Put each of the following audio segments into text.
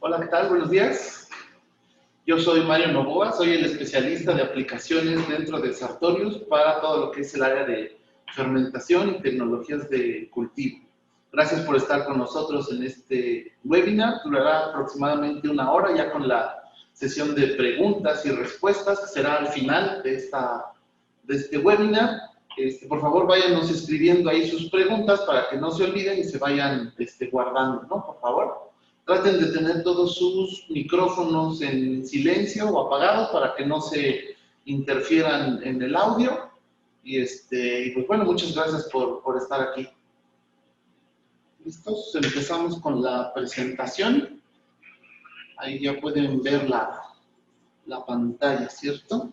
Hola, ¿qué tal? Buenos días. Yo soy Mario Novoa, soy el especialista de aplicaciones dentro de Sartorius para todo lo que es el área de fermentación y tecnologías de cultivo. Gracias por estar con nosotros en este webinar. Durará aproximadamente una hora ya con la sesión de preguntas y respuestas que será al final de este webinar. Por favor, váyanos escribiendo ahí sus preguntas para que no se olviden y se vayan guardando, ¿no? Por favor. Traten de tener todos sus micrófonos en silencio o apagados para que no se interfieran en el audio. Y pues bueno, muchas gracias por estar aquí. ¿Listos? Empezamos con la presentación. Ahí ya pueden ver la pantalla, ¿cierto?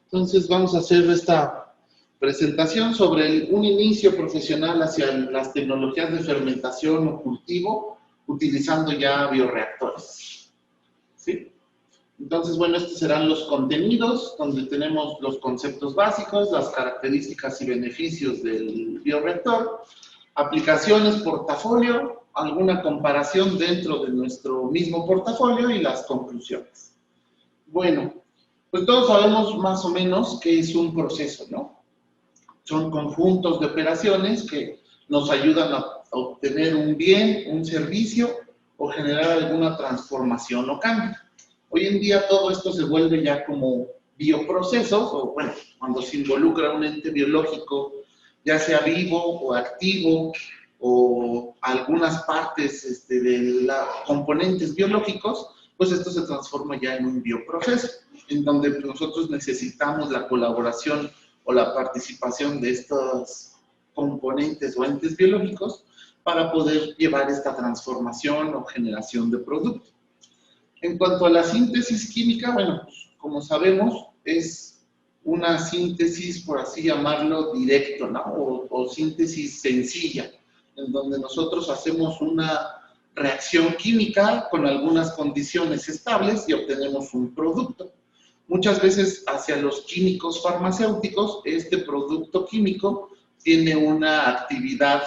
Entonces vamos a hacer esta presentación sobre un inicio profesional hacia las tecnologías de fermentación o cultivo utilizando ya bioreactores. ¿Sí? Entonces, bueno, estos serán los contenidos, donde tenemos los conceptos básicos, las características y beneficios del bioreactor, aplicaciones, portafolio, alguna comparación dentro de nuestro mismo portafolio y las conclusiones. Bueno, pues todos sabemos más o menos qué es un proceso, ¿no? Son conjuntos de operaciones que nos ayudan a obtener un bien, un servicio o generar alguna transformación o cambio. Hoy en día todo esto se vuelve ya como bioprocesos, o bueno, cuando se involucra un ente biológico, ya sea vivo o activo, o algunas partes de los componentes biológicos, pues esto se transforma ya en un bioproceso, en donde nosotros necesitamos la colaboración o la participación de estos componentes o entes biológicos para poder llevar esta transformación o generación de producto. En cuanto a la síntesis química, bueno, pues, como sabemos, es una síntesis, por así llamarlo, directo, ¿no? O síntesis sencilla, en donde nosotros hacemos una reacción química con algunas condiciones estables y obtenemos un producto. Muchas veces hacia los químicos farmacéuticos, este producto químico tiene una actividad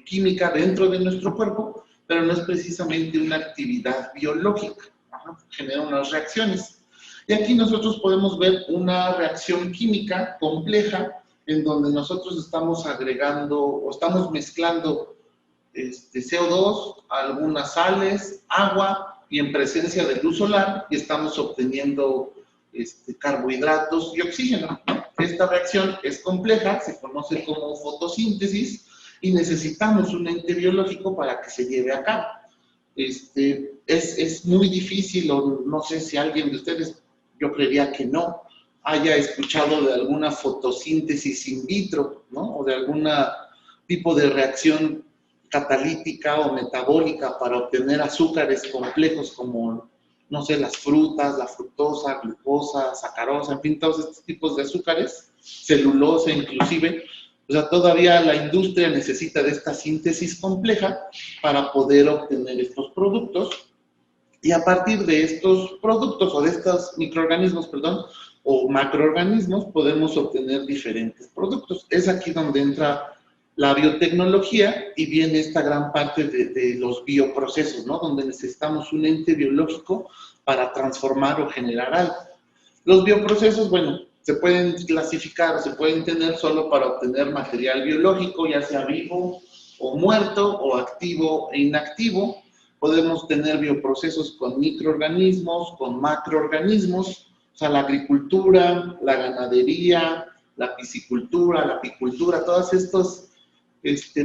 química dentro de nuestro cuerpo, pero no es precisamente una actividad biológica. Genera unas reacciones. Y aquí nosotros podemos ver una reacción química compleja en donde nosotros estamos agregando o estamos mezclando CO2, algunas sales, agua y en presencia de luz solar y estamos obteniendo carbohidratos y oxígeno. Esta reacción es compleja, se conoce como fotosíntesis y necesitamos un ente biológico para que se lleve a cabo. Es muy difícil, o no sé si alguien de ustedes, yo creería que no, haya escuchado de alguna fotosíntesis in vitro, ¿no? O de algún tipo de reacción catalítica o metabólica para obtener azúcares complejos como, no sé, las frutas, la fructosa, glucosa, sacarosa, en fin, todos estos tipos de azúcares, celulosa inclusive. O sea, todavía la industria necesita de esta síntesis compleja para poder obtener estos productos y a partir de estos productos o de estos microorganismos, perdón, o macroorganismos, podemos obtener diferentes productos. Es aquí donde entra la biotecnología y viene esta gran parte de los bioprocesos, ¿no? Donde necesitamos un ente biológico para transformar o generar algo. Los bioprocesos, bueno, se pueden clasificar, se pueden tener solo para obtener material biológico, ya sea vivo o muerto, o activo e inactivo. Podemos tener bioprocesos con microorganismos, con macroorganismos, o sea, la agricultura, la ganadería, la piscicultura, la apicultura, todos estos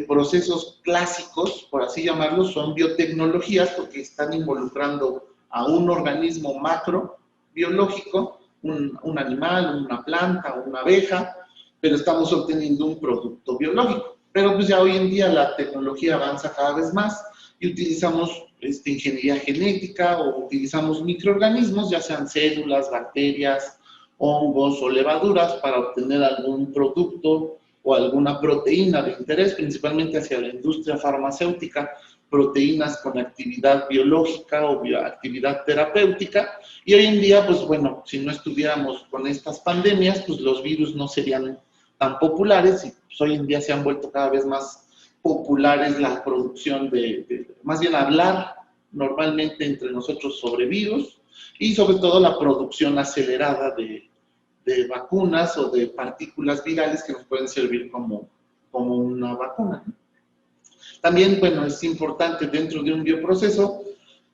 procesos clásicos, por así llamarlos, son biotecnologías porque están involucrando a un organismo macro biológico, un animal, una planta, una abeja, pero estamos obteniendo un producto biológico. Pero pues ya hoy en día la tecnología avanza cada vez más y utilizamos ingeniería genética o utilizamos microorganismos, ya sean células, bacterias, hongos o levaduras para obtener algún producto o alguna proteína de interés, principalmente hacia la industria farmacéutica, proteínas con actividad biológica o actividad terapéutica. Y hoy en día, pues bueno, si no estuviéramos con estas pandemias, pues los virus no serían tan populares y pues, hoy en día se han vuelto cada vez más populares la producción más bien hablar normalmente entre nosotros sobre virus y sobre todo la producción acelerada de vacunas o de partículas virales que nos pueden servir como una vacuna. También, bueno, es importante dentro de un bioproceso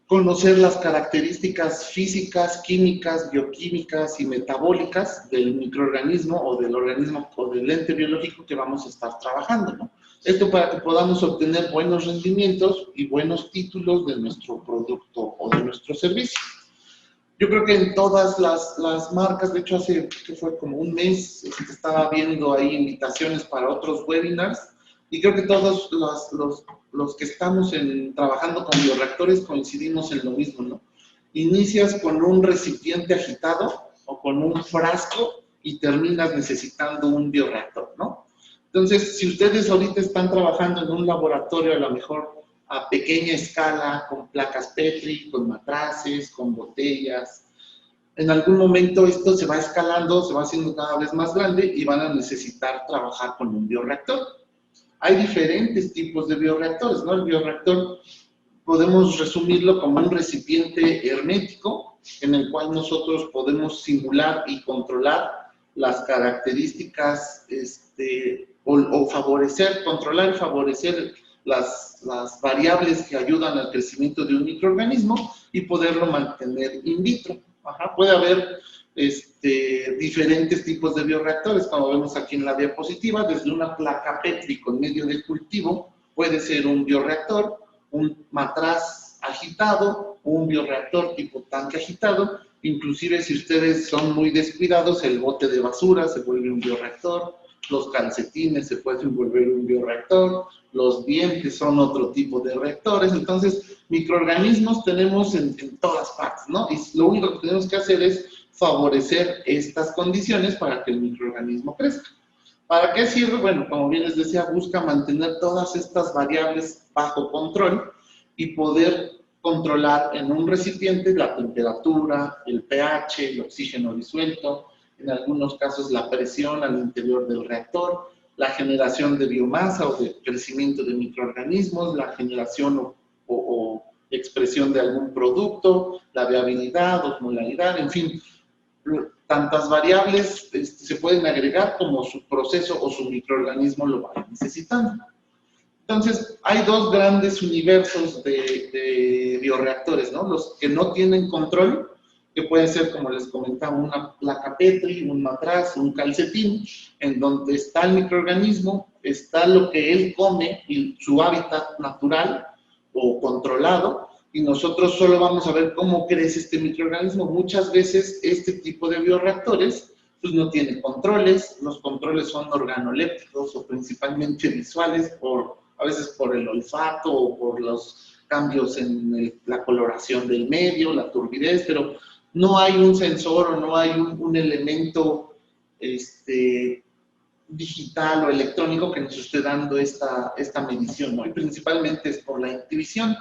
conocer las características físicas, químicas, bioquímicas y metabólicas del microorganismo o del organismo o del ente biológico que vamos a estar trabajando, ¿no? Esto para que podamos obtener buenos rendimientos y buenos títulos de nuestro producto o de nuestro servicio. Yo creo que en todas las marcas, de hecho hace, que fue como un mes, estaba viendo ahí invitaciones para otros webinars, y creo que todos los que estamos trabajando con bioreactores coincidimos en lo mismo, ¿no? Inicias con un recipiente agitado o con un frasco y terminas necesitando un bioreactor, ¿no? Entonces, si ustedes ahorita están trabajando en un laboratorio, a lo mejor a pequeña escala, con placas Petri, con matraces, con botellas, en algún momento esto se va escalando, se va haciendo cada vez más grande y van a necesitar trabajar con un bioreactor. Hay diferentes tipos de bioreactores, ¿no? El bioreactor podemos resumirlo como un recipiente hermético en el cual nosotros podemos simular y controlar las características o favorecer, controlar y favorecer las variables que ayudan al crecimiento de un microorganismo y poderlo mantener in vitro. Puede haber diferentes tipos de bioreactores, como vemos aquí en la diapositiva, desde una placa Petri con medio de cultivo, puede ser un bioreactor, un matraz agitado, un bioreactor tipo tanque agitado, inclusive si ustedes son muy descuidados, el bote de basura se vuelve un bioreactor, los calcetines se pueden volver un bioreactor, los dientes son otro tipo de reactores. Entonces, microorganismos tenemos en todas partes, ¿no? Y lo único que tenemos que hacer es favorecer estas condiciones para que el microorganismo crezca. ¿Para qué sirve? Bueno, como bien les decía, busca mantener todas estas variables bajo control y poder controlar en un recipiente la temperatura, el pH, el oxígeno disuelto, en algunos casos la presión al interior del reactor, la generación de biomasa o de crecimiento de microorganismos, la generación o expresión de algún producto, la viabilidad, osmolaridad, en fin, tantas variables se pueden agregar como su proceso o su microorganismo lo vaya necesitando. Entonces, hay dos grandes universos de bioreactores, ¿no? Los que no tienen control, que pueden ser, como les comentaba, una placa Petri, un matraz, un calcetín, en donde está el microorganismo, está lo que él come y su hábitat natural o controlado, y nosotros solo vamos a ver cómo crece este microorganismo. Muchas veces este tipo de bioreactores pues no tiene controles, los controles son organolépticos o principalmente visuales, a veces por el olfato o por los cambios en la coloración del medio, la turbidez, pero no hay un sensor o no hay un elemento digital o electrónico que nos esté dando esta medición, ¿no? Y principalmente es por la intuición.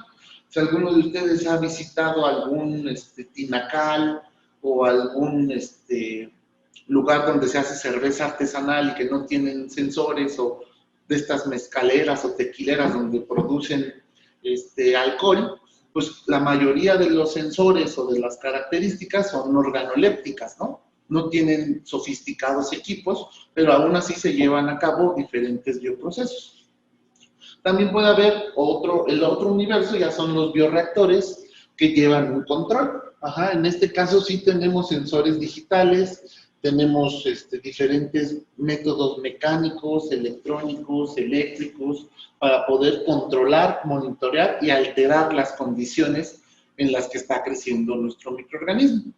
Si alguno de ustedes ha visitado algún tinacal o algún lugar donde se hace cerveza artesanal y que no tienen sensores, o de estas mezcaleras o tequileras donde producen alcohol, pues la mayoría de los sensores o de las características son organolépticas, ¿no? No tienen sofisticados equipos, pero aún así se llevan a cabo diferentes bioprocesos. También puede haber el otro universo, ya son los bioreactores que llevan un control. En este caso sí tenemos sensores digitales, tenemos diferentes métodos mecánicos, electrónicos, eléctricos, para poder controlar, monitorear y alterar las condiciones en las que está creciendo nuestro microorganismo.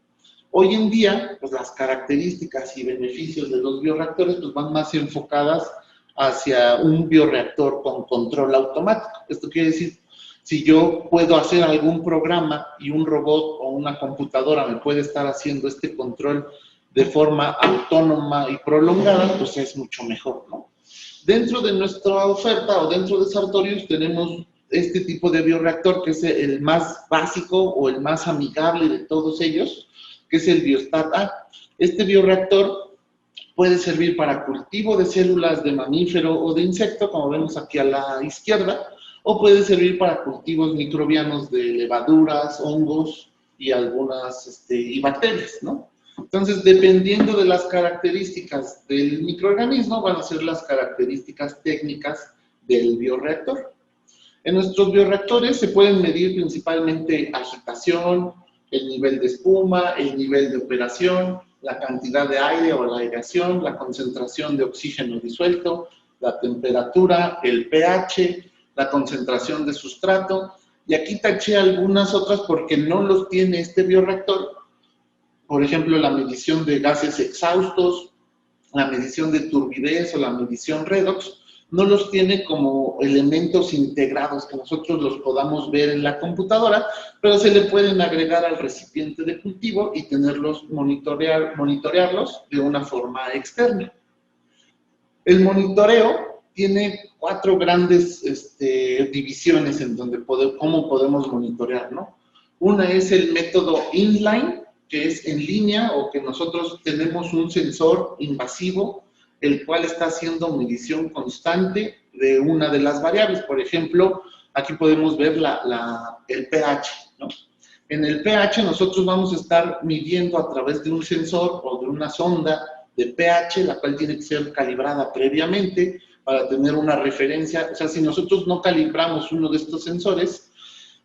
Hoy en día, pues las características y beneficios de los bioreactores pues, van más enfocadas hacia un bioreactor con control automático. Esto quiere decir, si yo puedo hacer algún programa y un robot o una computadora me puede estar haciendo este control de forma autónoma y prolongada, pues es mucho mejor, ¿no? Dentro de nuestra oferta o dentro de Sartorius tenemos este tipo de bioreactor que es el más básico o el más amigable de todos ellos, que es el Biostat-A. Este bioreactor puede servir para cultivo de células de mamífero o de insecto, como vemos aquí a la izquierda, o puede servir para cultivos microbianos de levaduras, hongos y algunas y bacterias, ¿no? Entonces, dependiendo de las características del microorganismo, van a ser las características técnicas del bioreactor. En nuestros bioreactores se pueden medir principalmente agitación, el nivel de espuma, el nivel de operación, la cantidad de aire o la aireación, la concentración de oxígeno disuelto, la temperatura, el pH, la concentración de sustrato. Y aquí taché algunas otras porque no los tiene este bioreactor. Por ejemplo, la medición de gases exhaustos, la medición de turbidez o la medición redox, no los tiene como elementos integrados que nosotros los podamos ver en la computadora, pero se le pueden agregar al recipiente de cultivo y tenerlos, monitorearlos de una forma externa. El monitoreo tiene 4 grandes divisiones en donde cómo podemos monitorear, ¿no? Una es el método inline, que es en línea o que nosotros tenemos un sensor invasivo, el cual está haciendo medición constante de una de las variables. Por ejemplo, aquí podemos ver el pH, ¿no? En el pH nosotros vamos a estar midiendo a través de un sensor o de una sonda de pH, la cual tiene que ser calibrada previamente para tener una referencia. O sea, si nosotros no calibramos uno de estos sensores,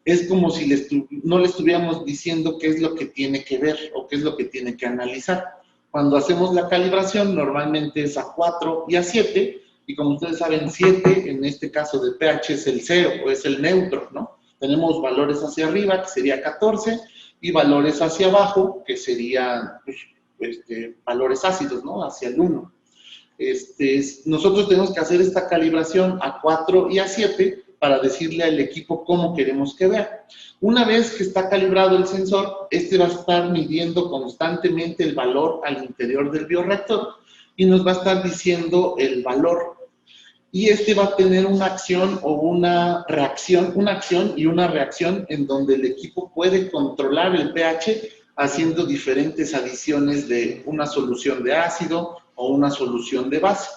es como si no le estuviéramos diciendo qué es lo que tiene que ver o qué es lo que tiene que analizar. Cuando hacemos la calibración, normalmente es a 4 y a 7, y como ustedes saben, 7, en este caso de pH, es el 0 o es el neutro, ¿no? Tenemos valores hacia arriba, que sería 14, y valores hacia abajo, que serían valores ácidos, ¿no? Hacia el 1. Nosotros tenemos que hacer esta calibración a 4 y a 7 para decirle al equipo cómo queremos que vea. Una vez que está calibrado el sensor, va a estar midiendo constantemente el valor al interior del bioreactor y nos va a estar diciendo el valor. Y va a tener una acción o una reacción, una acción y una reacción en donde el equipo puede controlar el pH haciendo diferentes adiciones de una solución de ácido o una solución de base.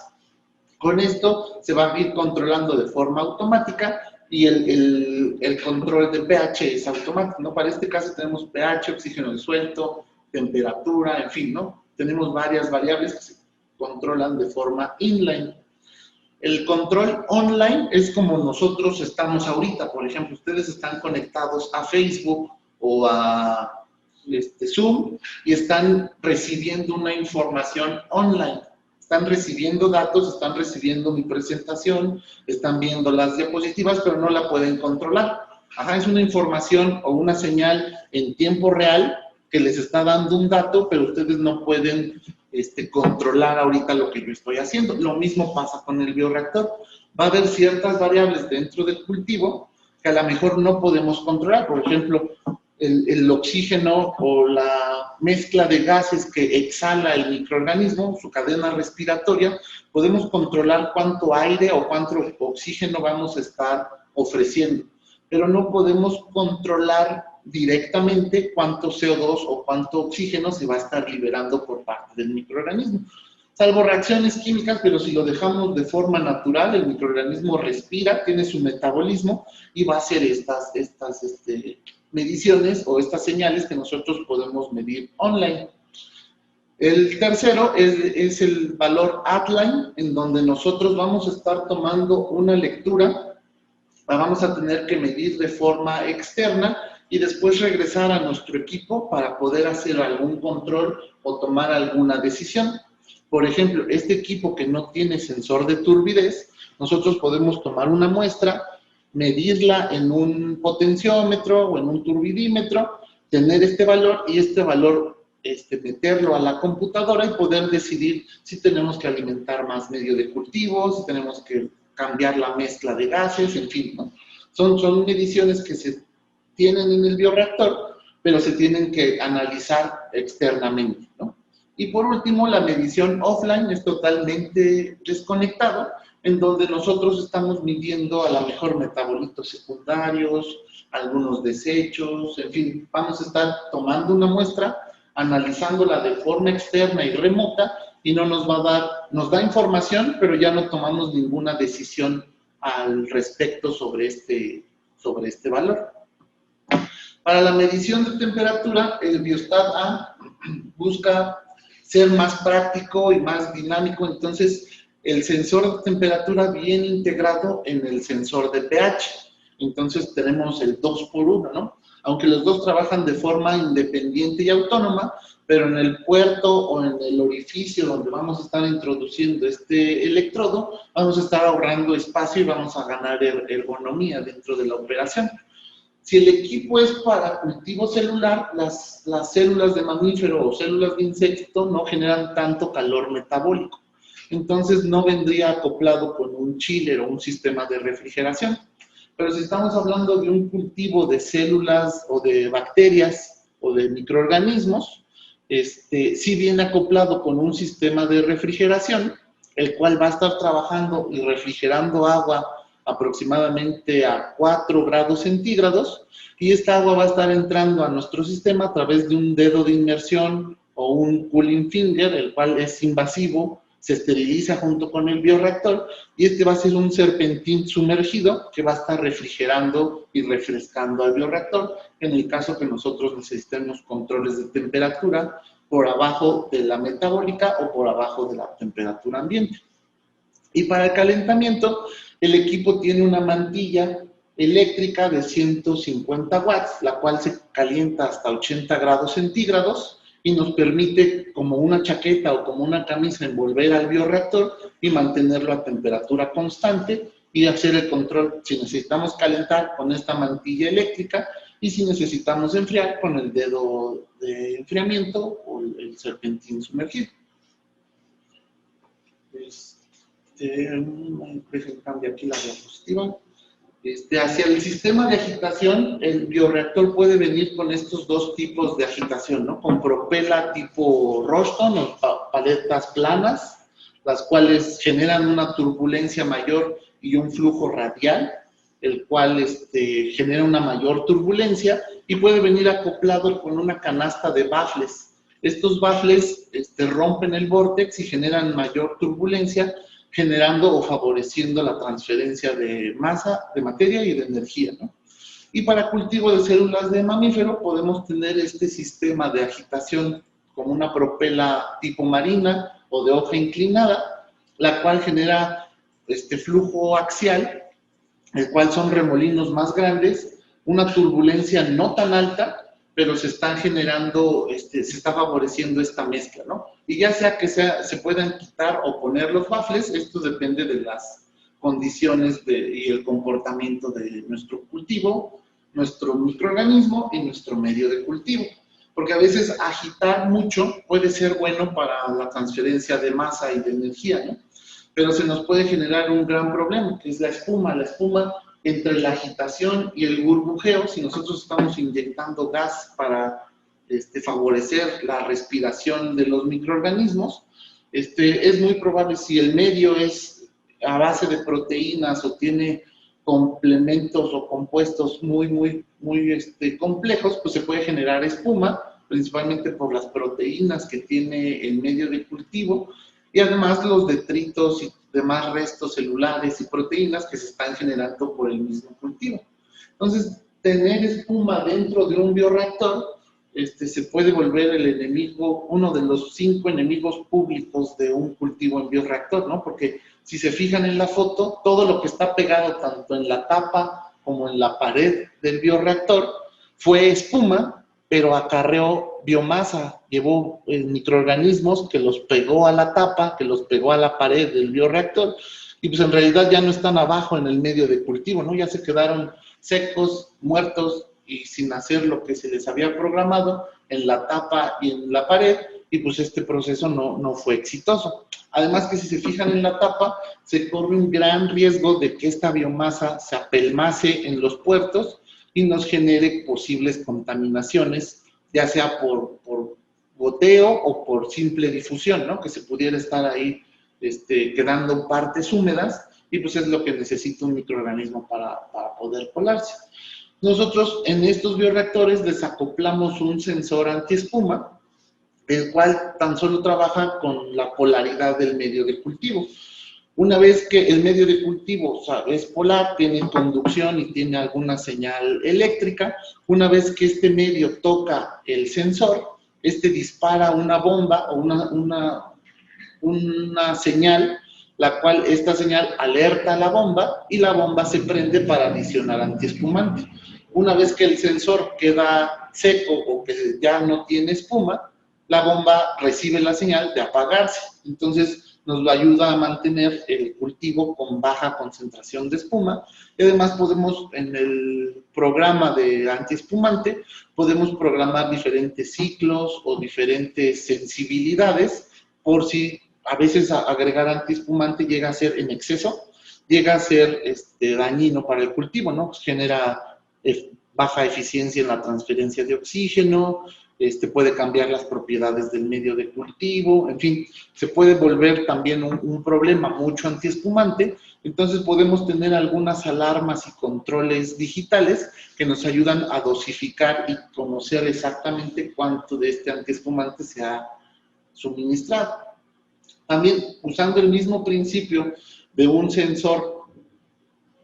Con esto se va a ir controlando de forma automática y el control de pH es automático, ¿no? Para este caso tenemos pH, oxígeno disuelto, temperatura, en fin, ¿no? Tenemos varias variables que se controlan de forma inline. El control online es como nosotros estamos ahorita. Por ejemplo, ustedes están conectados a Facebook o a Zoom y están recibiendo una información online. Están recibiendo datos, están recibiendo mi presentación, están viendo las diapositivas, pero no la pueden controlar. Ajá, es una información o una señal en tiempo real que les está dando un dato, pero ustedes no pueden controlar ahorita lo que yo estoy haciendo. Lo mismo pasa con el bioreactor. Va a haber ciertas variables dentro del cultivo que a lo mejor no podemos controlar. Por ejemplo, el oxígeno o la mezcla de gases que exhala el microorganismo, su cadena respiratoria, podemos controlar cuánto aire o cuánto oxígeno vamos a estar ofreciendo, pero no podemos controlar directamente cuánto CO2 o cuánto oxígeno se va a estar liberando por parte del microorganismo. Salvo reacciones químicas, pero si lo dejamos de forma natural, el microorganismo respira, tiene su metabolismo y va a hacer estas mediciones o estas señales que nosotros podemos medir online. El tercero es el valor at-line, en donde nosotros vamos a estar tomando una lectura, la vamos a tener que medir de forma externa y después regresar a nuestro equipo para poder hacer algún control o tomar alguna decisión. Por ejemplo, este equipo que no tiene sensor de turbidez, nosotros podemos tomar una muestra, medirla en un potenciómetro o en un turbidímetro, tener este valor y este valor meterlo a la computadora y poder decidir si tenemos que alimentar más medio de cultivo, si tenemos que cambiar la mezcla de gases, en fin, ¿no? Son mediciones que se tienen en el bioreactor, pero se tienen que analizar externamente, ¿no? Y por último, la medición offline es totalmente desconectado, en donde nosotros estamos midiendo a lo mejor metabolitos secundarios, algunos desechos, en fin, vamos a estar tomando una muestra, analizándola de forma externa y remota, y no nos va a dar, nos da información, pero ya no tomamos ninguna decisión al respecto sobre este valor. Para la medición de temperatura, el Biostat A busca ser más práctico y más dinámico, entonces el sensor de temperatura viene integrado en el sensor de pH, entonces tenemos el 2x1, ¿no? Aunque los dos trabajan de forma independiente y autónoma, pero en el puerto o en el orificio donde vamos a estar introduciendo este electrodo, vamos a estar ahorrando espacio y vamos a ganar ergonomía dentro de la operación. Si el equipo es para cultivo celular, las células de mamífero o células de insecto no generan tanto calor metabólico. Entonces no vendría acoplado con un chiller o un sistema de refrigeración. Pero si estamos hablando de un cultivo de células o de bacterias o de microorganismos, sí viene acoplado con un sistema de refrigeración, el cual va a estar trabajando y refrigerando agua aproximadamente a 4 grados centígrados, y esta agua va a estar entrando a nuestro sistema a través de un dedo de inmersión o un cooling finger, el cual es invasivo, se esteriliza junto con el bioreactor, y este va a ser un serpentín sumergido que va a estar refrigerando y refrescando al bioreactor, en el caso que nosotros necesitemos controles de temperatura por abajo de la metabólica o por abajo de la temperatura ambiente. Y para el calentamiento, el equipo tiene una mantilla eléctrica de 150 watts, la cual se calienta hasta 80 grados centígrados y nos permite, como una chaqueta o como una camisa, envolver al bioreactor y mantenerlo a temperatura constante y hacer el control si necesitamos calentar con esta mantilla eléctrica y si necesitamos enfriar con el dedo de enfriamiento o el serpentín sumergido. Dejen cambiar aquí la diapositiva. Hacia el sistema de agitación, el bioreactor puede venir con estos dos tipos de agitación, ¿no? Con propela tipo Royston o paletas planas, las cuales generan una turbulencia mayor y un flujo radial, el cual genera una mayor turbulencia, y puede venir acoplado con una canasta de baffles. Estos baffles rompen el vórtex y generan mayor turbulencia, generando o favoreciendo la transferencia de masa, de materia y de energía, ¿no? Y para cultivo de células de mamífero podemos tener este sistema de agitación como una propela tipo marina o de hoja inclinada, la cual genera flujo axial, el cual son remolinos más grandes, una turbulencia no tan alta, pero se están generando, se está favoreciendo esta mezcla, ¿no? Y ya sea que se puedan quitar o poner los baffles, esto depende de las condiciones y el comportamiento de nuestro cultivo, nuestro microorganismo y nuestro medio de cultivo. Porque a veces agitar mucho puede ser bueno para la transferencia de masa y de energía, ¿no? Pero se nos puede generar un gran problema, que es la espuma. La espuma, entre la agitación y el burbujeo, si nosotros estamos inyectando gas para favorecer la respiración de los microorganismos, es muy probable, si el medio es a base de proteínas o tiene complementos o compuestos muy complejos, pues se puede generar espuma, principalmente por las proteínas que tiene el medio de cultivo, y además los detritos y demás restos celulares y proteínas que se están generando por el mismo cultivo. Entonces, tener espuma dentro de un bioreactor se puede volver el enemigo, uno de los 5 enemigos públicos de un cultivo en bioreactor, ¿no? Porque si se fijan en la foto, todo lo que está pegado tanto en la tapa como en la pared del bioreactor fue espuma, pero acarreó biomasa, llevó microorganismos que los pegó a la tapa, que los pegó a la pared del bioreactor, y pues en realidad ya no están abajo en el medio de cultivo, ¿no? Ya se quedaron secos, muertos y sin hacer lo que se les había programado en la tapa y en la pared, y pues este proceso no fue exitoso. Además que si se fijan en la tapa, se corre un gran riesgo de que esta biomasa se apelmace en los puertos y nos genere posibles contaminaciones, ya sea por goteo o por simple difusión, ¿no? Que se pudiera estar ahí quedando partes húmedas, y pues es lo que necesita un microorganismo para poder colarse. Nosotros en estos bioreactores desacoplamos un sensor antiespuma, el cual tan solo trabaja con la polaridad del medio de cultivo. Una vez que el medio de cultivo, o sea, es polar, tiene conducción y tiene alguna señal eléctrica, una vez que este medio toca el sensor, este dispara una bomba o una señal, la cual esta señal alerta a la bomba y la bomba se prende para adicionar antiespumante. Una vez que el sensor queda seco o que ya no tiene espuma, la bomba recibe la señal de apagarse. Entonces nos lo ayuda a mantener el cultivo con baja concentración de espuma y además podemos, en el programa de antiespumante, podemos programar diferentes ciclos o diferentes sensibilidades por si a veces agregar antiespumante llega a ser en exceso, llega a ser dañino para el cultivo, ¿no? Pues genera baja eficiencia en la transferencia de oxígeno, puede cambiar las propiedades del medio de cultivo, en fin, se puede volver también un problema mucho antiespumante. Entonces podemos tener algunas alarmas y controles digitales que nos ayudan a dosificar y conocer exactamente cuánto de este antiespumante se ha suministrado. También usando el mismo principio de un sensor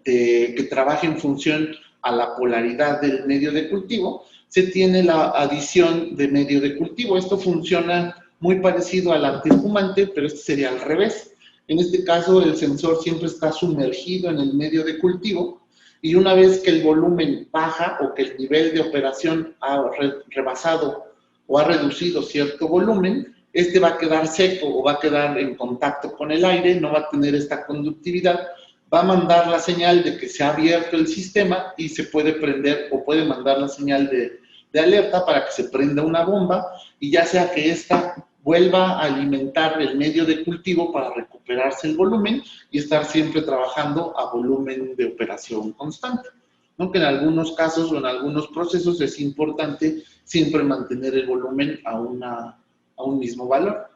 que trabaja en función a la polaridad del medio de cultivo, se tiene la adición de medio de cultivo. Esto funciona muy parecido al antiespumante, pero este sería al revés. En este caso, el sensor siempre está sumergido en el medio de cultivo y una vez que el volumen baja o que el nivel de operación ha rebasado o ha reducido cierto volumen, este va a quedar seco o va a quedar en contacto con el aire, no va a tener esta conductividad, va a mandar la señal de que se ha abierto el sistema y se puede prender o puede mandar la señal de alerta para que se prenda una bomba y ya sea que esta vuelva a alimentar el medio de cultivo para recuperarse el volumen y estar siempre trabajando a volumen de operación constante. ¿No? Que en algunos casos o en algunos procesos es importante siempre mantener el volumen a un mismo valor.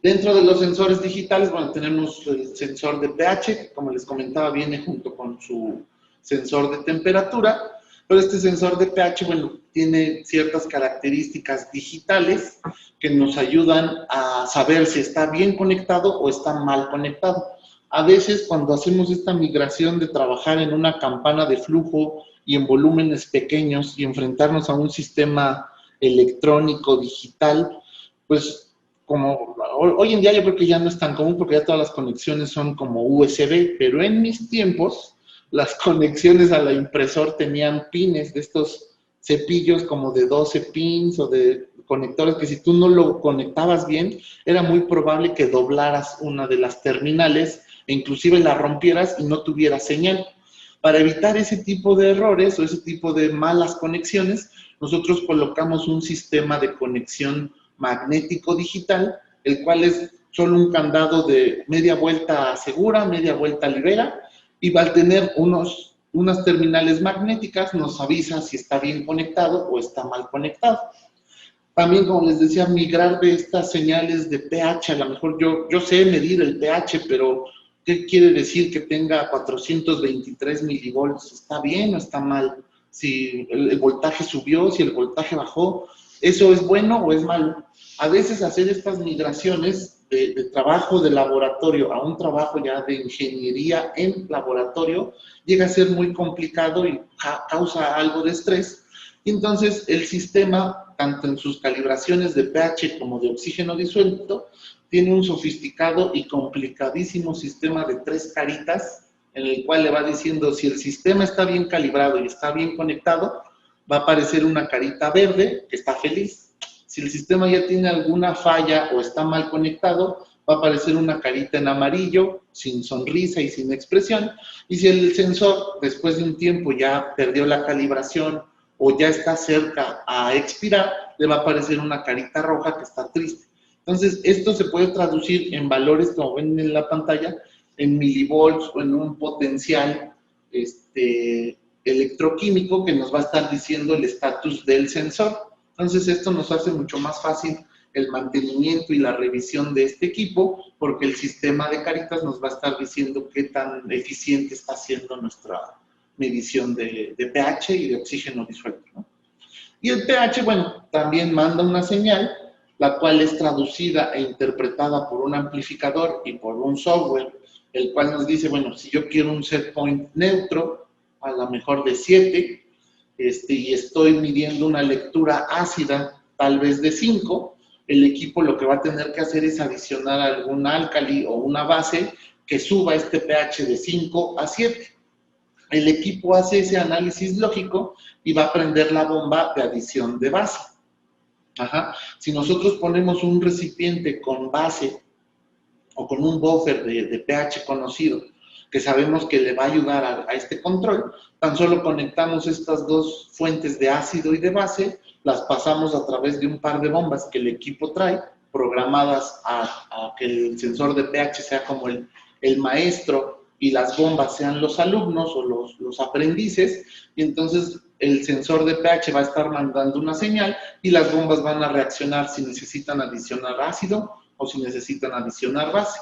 Dentro de los sensores digitales, bueno, tenemos el sensor de pH, que como les comentaba viene junto con su sensor de temperatura, pero este sensor de pH, bueno, tiene ciertas características digitales que nos ayudan a saber si está bien conectado o está mal conectado. A veces cuando hacemos esta migración de trabajar en una campana de flujo y en volúmenes pequeños y enfrentarnos a un sistema electrónico digital, pues como hoy en día yo creo que ya no es tan común porque ya todas las conexiones son como USB, pero en mis tiempos las conexiones a la impresora tenían pines de estos cepillos como de 12 pins o de conectores que si tú no lo conectabas bien, era muy probable que doblaras una de las terminales e inclusive la rompieras y no tuvieras señal. Para evitar ese tipo de errores o ese tipo de malas conexiones, nosotros colocamos un sistema de conexión magnético digital, el cual es solo un candado de media vuelta segura, media vuelta libera, y va a tener unas terminales magnéticas, nos avisa si está bien conectado o está mal conectado. También, como les decía, migrar de estas señales de pH, a lo mejor yo sé medir el pH, pero ¿qué quiere decir que tenga 423 milivolts? ¿Está bien o está mal? Si el voltaje subió, si el voltaje bajó, ¿eso es bueno o es malo? A veces hacer estas migraciones de trabajo de laboratorio a un trabajo ya de ingeniería en laboratorio llega a ser muy complicado y causa algo de estrés. Y entonces el sistema, tanto en sus calibraciones de pH como de oxígeno disuelto, tiene un sofisticado y complicadísimo sistema de 3 caritas en el cual le va diciendo si el sistema está bien calibrado y está bien conectado, va a aparecer una carita verde que está feliz. Si el sistema ya tiene alguna falla o está mal conectado, va a aparecer una carita en amarillo, sin sonrisa y sin expresión. Y si el sensor, después de un tiempo, ya perdió la calibración o ya está cerca a expirar, le va a aparecer una carita roja que está triste. Entonces, esto se puede traducir en valores, como ven en la pantalla, en milivolts o en un potencial electroquímico que nos va a estar diciendo el estatus del sensor. Entonces, esto nos hace mucho más fácil el mantenimiento y la revisión de este equipo, porque el sistema de caritas nos va a estar diciendo qué tan eficiente está siendo nuestra medición de pH y de oxígeno disuelto, ¿no? Y el pH, bueno, también manda una señal la cual es traducida e interpretada por un amplificador y por un software, el cual nos dice, bueno, si yo quiero un set point neutro, a lo mejor de 7, y estoy midiendo una lectura ácida, tal vez de 5, el equipo lo que va a tener que hacer es adicionar algún álcali o una base que suba este pH de 5 a 7. El equipo hace ese análisis lógico y va a prender la bomba de adición de base. Ajá. Si nosotros ponemos un recipiente con base o con un buffer de pH conocido, que sabemos que le va a ayudar a este control, tan solo conectamos estas dos fuentes de ácido y de base, las pasamos a través de un par de bombas que el equipo trae, programadas a que el sensor de pH sea como el maestro y las bombas sean los alumnos o los aprendices, y entonces el sensor de pH va a estar mandando una señal y las bombas van a reaccionar si necesitan adicionar ácido o si necesitan adicionar base.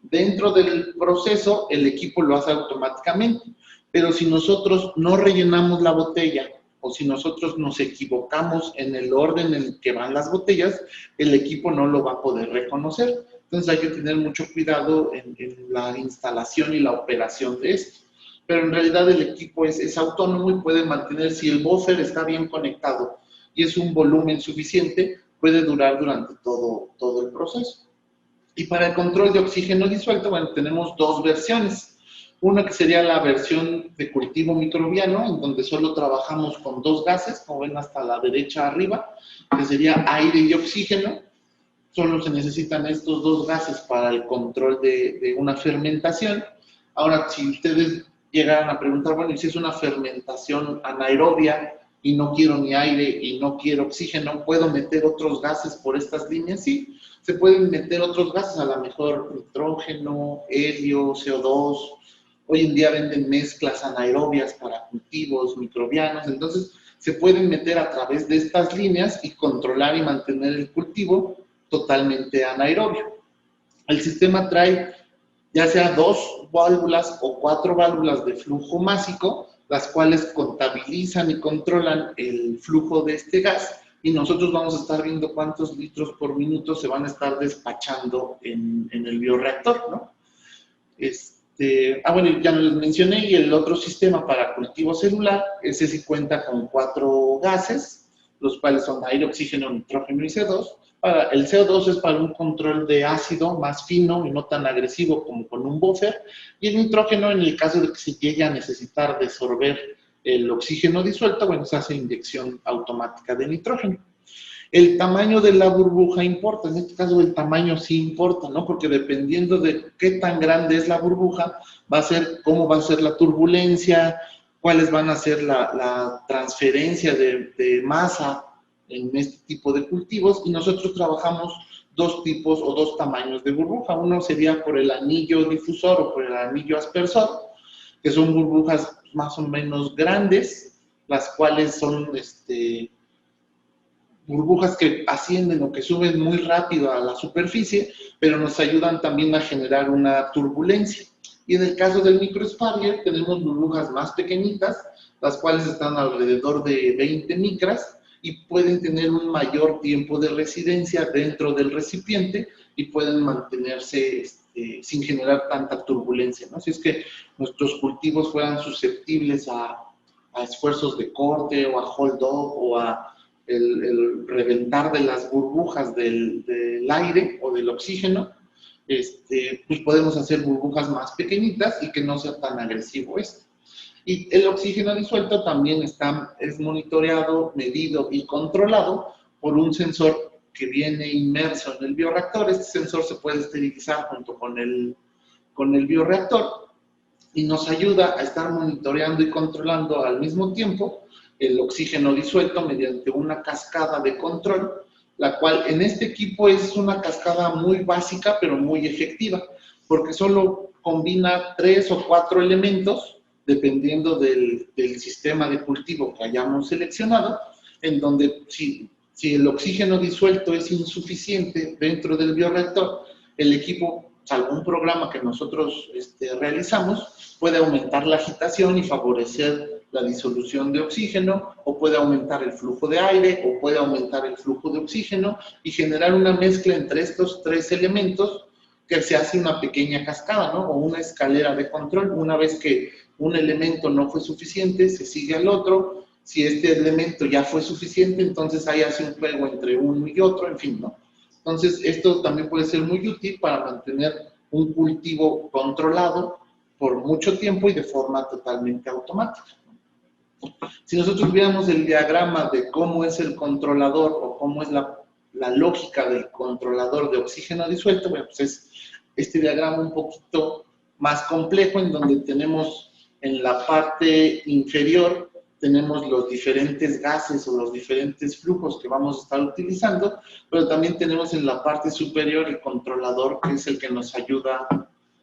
Dentro del proceso, el equipo lo hace automáticamente, pero si nosotros no rellenamos la botella o si nosotros nos equivocamos en el orden en el que van las botellas, el equipo no lo va a poder reconocer. Entonces hay que tener mucho cuidado en la instalación y la operación de esto. Pero en realidad el equipo es autónomo y puede mantener, si el buffer está bien conectado y es un volumen suficiente, puede durar durante todo el proceso. Y para el control de oxígeno disuelto, bueno, tenemos dos versiones. Una que sería la versión de cultivo microbiano, en donde solo trabajamos con dos gases, como ven hasta la derecha arriba, que sería aire y oxígeno. Solo se necesitan estos dos gases para el control de una fermentación. Ahora, si ustedes llegaran a preguntar, bueno, ¿y si es una fermentación anaerobia y no quiero ni aire y no quiero oxígeno, ¿puedo meter otros gases por estas líneas? Sí, se pueden meter otros gases, a lo mejor nitrógeno, helio, CO2. Hoy en día venden mezclas anaerobias para cultivos microbianos, entonces se pueden meter a través de estas líneas y controlar y mantener el cultivo totalmente anaerobio. El sistema trae ya sea 2 válvulas o 4 válvulas de flujo másico, las cuales contabilizan y controlan el flujo de este gas, y nosotros vamos a estar viendo cuántos litros por minuto se van a estar despachando en el bioreactor, ¿no? Bueno, ya les mencioné, y el otro sistema para cultivo celular, ese sí cuenta con 4 gases, los cuales son aire, oxígeno, nitrógeno y CO2. El CO2 es para un control de ácido más fino y no tan agresivo como con un buffer, y el nitrógeno, en el caso de que se llegue a necesitar desorber el oxígeno disuelto, bueno, se hace inyección automática de nitrógeno. El tamaño de la burbuja importa, en este caso el tamaño sí importa, ¿no? Porque dependiendo de qué tan grande es la burbuja, va a ser cómo va a ser la turbulencia, cuáles van a ser la transferencia de masa en este tipo de cultivos, y nosotros trabajamos dos tipos o dos tamaños de burbuja. Uno sería por el anillo difusor o por el anillo aspersor, que son burbujas más o menos grandes, las cuales son burbujas que ascienden o que suben muy rápido a la superficie, pero nos ayudan también a generar una turbulencia. Y en el caso del microsphager tenemos burbujas más pequeñitas, las cuales están alrededor de 20 micras y pueden tener un mayor tiempo de residencia dentro del recipiente y pueden mantenerse sin generar tanta turbulencia, ¿no? Si es que nuestros cultivos fueran susceptibles a esfuerzos de corte o a hold up o a el reventar de las burbujas del aire o del oxígeno, pues podemos hacer burbujas más pequeñitas y que no sea tan agresivo esto. Y el oxígeno disuelto también es monitoreado, medido y controlado por un sensor que viene inmerso en el bioreactor. Este sensor se puede esterilizar junto con el bioreactor y nos ayuda a estar monitoreando y controlando al mismo tiempo el oxígeno disuelto mediante una cascada de control, la cual en este equipo es una cascada muy básica pero muy efectiva, porque solo combina 3 o 4 elementos dependiendo del sistema de cultivo que hayamos seleccionado, en donde si el oxígeno disuelto es insuficiente dentro del bioreactor, el equipo salvo un programa que nosotros realizamos, puede aumentar la agitación y favorecer la disolución de oxígeno, o puede aumentar el flujo de aire, o puede aumentar el flujo de oxígeno, y generar una mezcla entre estos tres elementos que se hace una pequeña cascada, ¿no? O una escalera de control. Una vez que un elemento no fue suficiente, se sigue al otro. Si este elemento ya fue suficiente, entonces ahí hace un juego entre uno y otro, en fin, ¿no? Entonces, esto también puede ser muy útil para mantener un cultivo controlado por mucho tiempo y de forma totalmente automática. Si nosotros viéramos el diagrama de cómo es el controlador o cómo es la lógica del controlador de oxígeno disuelto, bueno, pues es este diagrama un poquito más complejo, en donde tenemos en la parte inferior tenemos los diferentes gases o los diferentes flujos que vamos a estar utilizando, pero también tenemos en la parte superior el controlador, que es el que nos ayuda,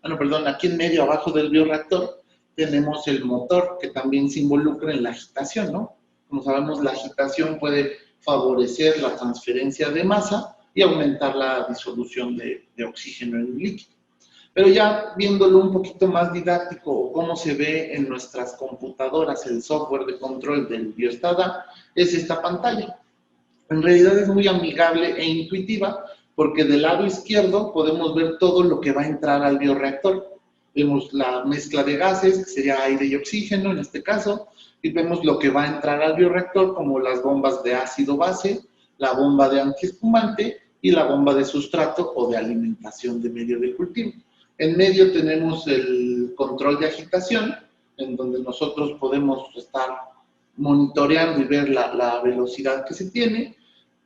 bueno, perdón, aquí en medio abajo del bioreactor tenemos el motor, que también se involucra en la agitación, ¿no? Como sabemos, la agitación puede favorecer la transferencia de masa y aumentar la disolución de oxígeno en el líquido. Pero ya viéndolo un poquito más didáctico, o cómo se ve en nuestras computadoras el software de control del biostada, es esta pantalla. En realidad es muy amigable e intuitiva, porque del lado izquierdo podemos ver todo lo que va a entrar al bioreactor. Vemos la mezcla de gases, que sería aire y oxígeno en este caso, y vemos lo que va a entrar al bioreactor, como las bombas de ácido base, la bomba de antiespumante y la bomba de sustrato o de alimentación de medio de cultivo. En medio tenemos el control de agitación, en donde nosotros podemos estar monitoreando y ver la velocidad que se tiene.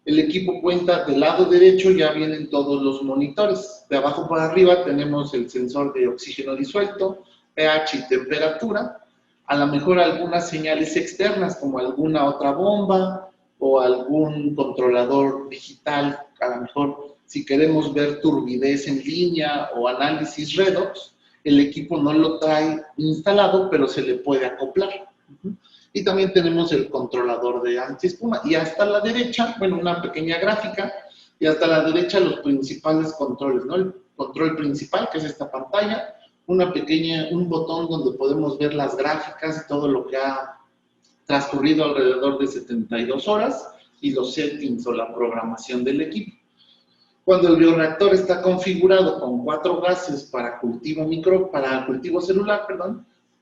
El equipo cuenta del lado derecho, ya vienen todos los monitores. De abajo para arriba tenemos el sensor de oxígeno disuelto, pH y temperatura. A lo mejor algunas señales externas, como alguna otra bomba o algún controlador digital. A lo mejor si queremos ver turbidez en línea o análisis redox, el equipo no lo trae instalado, pero se le puede acoplar. Y también tenemos el controlador de antiespuma. Y hasta la derecha, bueno, una pequeña gráfica, y hasta la derecha los principales controles, ¿no? El control principal, que es esta pantalla, un botón donde podemos ver las gráficas y todo lo que ha transcurrido alrededor de 72 horas, y los settings o la programación del equipo. Cuando el bioreactor está configurado con 4 gases para cultivo celular,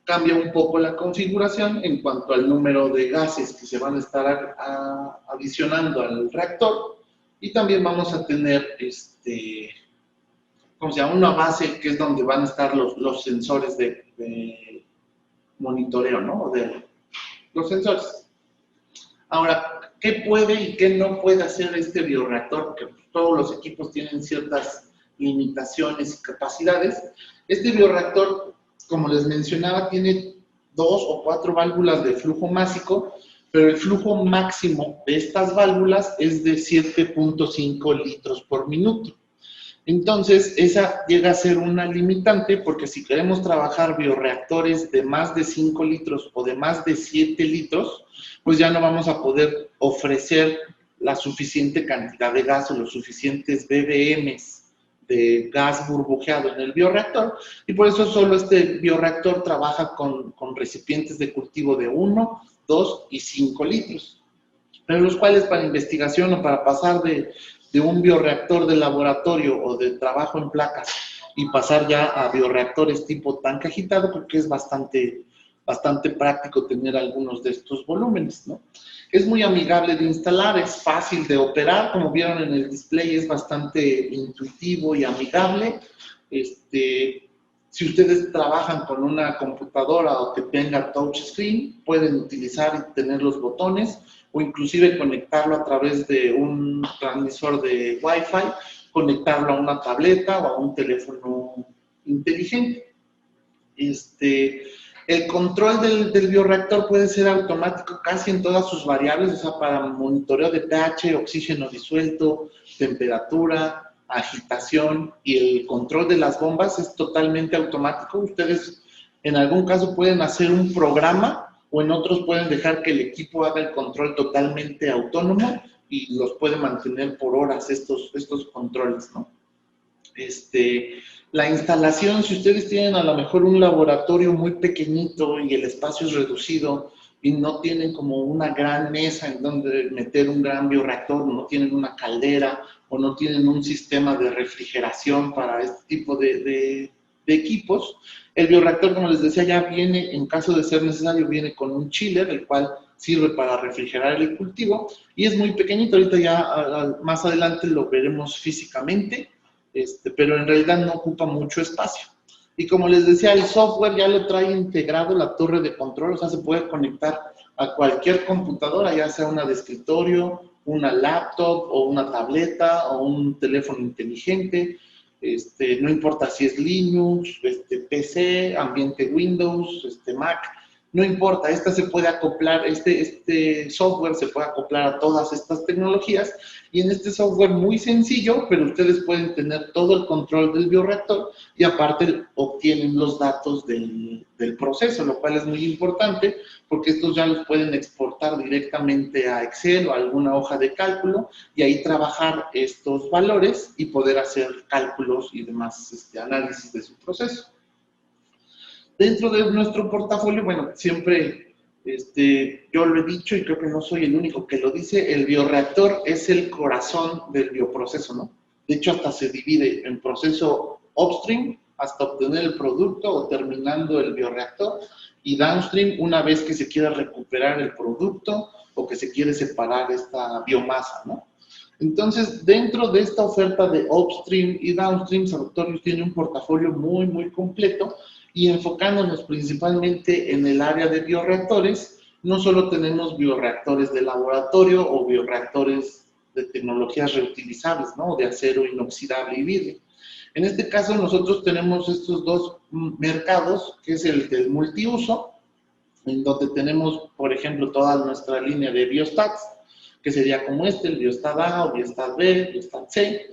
cambia un poco la configuración en cuanto al número de gases que se van a estar adicionando al reactor, y también vamos a tener una base que es donde van a estar los sensores de monitoreo, ¿no? De los sensores. Ahora, ¿qué puede y qué no puede hacer este bioreactor? Porque todos los equipos tienen ciertas limitaciones y capacidades. Este bioreactor, como les mencionaba, tiene 2 o 4 válvulas de flujo másico, pero el flujo máximo de estas válvulas es de 7.5 litros por minuto. Entonces, esa llega a ser una limitante, porque si queremos trabajar bioreactores de más de 5 litros o de más de 7 litros, pues ya no vamos a poder ofrecer la suficiente cantidad de gas o los suficientes BBMs de gas burbujeado en el bioreactor, y por eso solo este bioreactor trabaja con recipientes de cultivo de 1, 2 y 5 litros, pero los cuales para investigación o para pasar de un bioreactor de laboratorio o de trabajo en placas y pasar ya a bioreactores tipo tanque agitado, porque es bastante práctico tener algunos de estos volúmenes, ¿no? Es muy amigable de instalar, es fácil de operar, como vieron en el display, es bastante intuitivo y amigable. Si ustedes trabajan con una computadora o que tenga touchscreen, pueden utilizar y tener los botones, o inclusive conectarlo a través de un transmisor de Wi-Fi, conectarlo a una tableta o a un teléfono inteligente. El control del bioreactor puede ser automático casi en todas sus variables, o sea, para monitoreo de pH, oxígeno disuelto, temperatura, agitación, y el control de las bombas es totalmente automático. Ustedes en algún caso pueden hacer un programa, o en otros pueden dejar que el equipo haga el control totalmente autónomo y los puede mantener por horas estos controles, ¿no? La instalación, si ustedes tienen a lo mejor un laboratorio muy pequeñito y el espacio es reducido y no tienen como una gran mesa en donde meter un gran bioreactor, no tienen una caldera o no tienen un sistema de refrigeración para este tipo de equipos, el bioreactor, como les decía, ya viene, en caso de ser necesario, viene con un chiller, el cual sirve para refrigerar el cultivo y es muy pequeñito. Ahorita ya más adelante lo veremos físicamente. Pero en realidad no ocupa mucho espacio. Y como les decía, el software ya lo trae integrado la torre de control, o sea, se puede conectar a cualquier computadora, ya sea una de escritorio, una laptop o una tableta o un teléfono inteligente. No importa si es Linux, PC, ambiente Windows, Mac, no importa, esta se puede acoplar, este software se puede acoplar a todas estas tecnologías y en este software muy sencillo, pero ustedes pueden tener todo el control del bioreactor y aparte obtienen los datos del proceso, lo cual es muy importante porque estos ya los pueden exportar directamente a Excel o a alguna hoja de cálculo y ahí trabajar estos valores y poder hacer cálculos y demás análisis de su proceso. Dentro de nuestro portafolio, bueno, siempre yo lo he dicho y creo que no soy el único que lo dice, el bioreactor es el corazón del bioproceso, ¿no? De hecho, hasta se divide en proceso upstream, hasta obtener el producto o terminando el bioreactor, y downstream, una vez que se quiera recuperar el producto o que se quiere separar esta biomasa, ¿no? Entonces, dentro de esta oferta de upstream y downstream, Sartorius tiene un portafolio muy, muy completo y enfocándonos principalmente en el área de bioreactores, no solo tenemos bioreactores de laboratorio o bioreactores de tecnologías reutilizables, ¿no? De acero inoxidable y vidrio. En este caso, nosotros tenemos estos dos mercados, que es el del multiuso, en donde tenemos, por ejemplo, toda nuestra línea de biostats, que sería como el biostat A o biostat B, biostat C.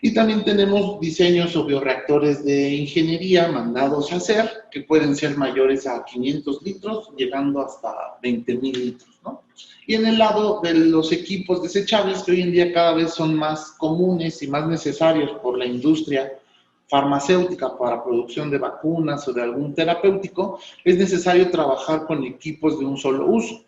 Y también tenemos diseños o bioreactores de ingeniería mandados a hacer, que pueden ser mayores a 500 litros, llegando hasta 20,000 litros, ¿no? Y en el lado de los equipos desechables, que hoy en día cada vez son más comunes y más necesarios por la industria farmacéutica para producción de vacunas o de algún terapéutico, es necesario trabajar con equipos de un solo uso.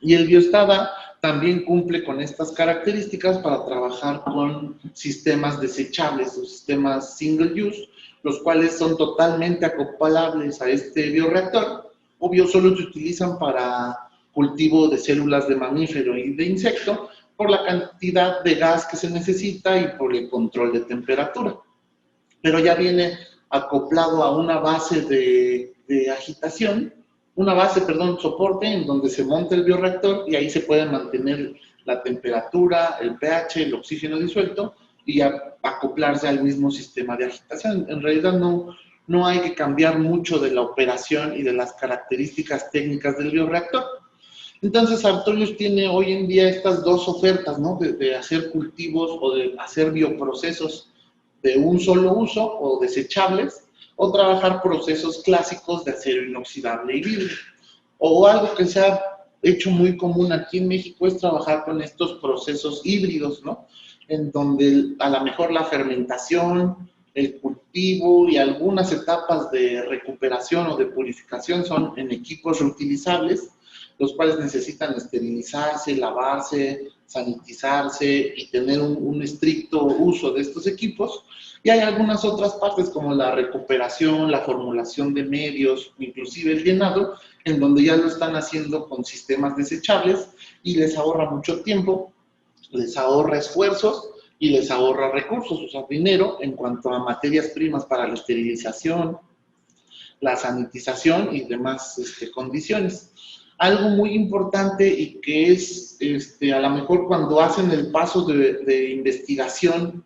Y el Biostada también cumple con estas características para trabajar con sistemas desechables o sistemas single use, los cuales son totalmente acoplables a este bioreactor. Obvio, solo se utilizan para cultivo de células de mamífero y de insecto por la cantidad de gas que se necesita y por el control de temperatura. Pero ya viene acoplado a una base de agitación, soporte, en donde se monta el bioreactor y ahí se puede mantener la temperatura, el pH, el oxígeno disuelto y acoplarse al mismo sistema de agitación. En realidad no hay que cambiar mucho de la operación y de las características técnicas del bioreactor. Entonces, Sartorius tiene hoy en día estas dos ofertas, ¿no? De hacer cultivos o de hacer bioprocesos de un solo uso o desechables, o trabajar procesos clásicos de acero inoxidable y vidrio. O algo que se ha hecho muy común aquí en México es trabajar con estos procesos híbridos, ¿no? En donde a lo mejor la fermentación, el cultivo y algunas etapas de recuperación o de purificación son en equipos reutilizables, los cuales necesitan esterilizarse, lavarse, sanitizarse y tener un estricto uso de estos equipos. Y hay algunas otras partes como la recuperación, la formulación de medios, inclusive el llenado, en donde ya lo están haciendo con sistemas desechables y les ahorra mucho tiempo, les ahorra esfuerzos y les ahorra recursos, o sea, dinero en cuanto a materias primas para la esterilización, la sanitización y demás condiciones. Algo muy importante y que es a lo mejor cuando hacen el paso de investigación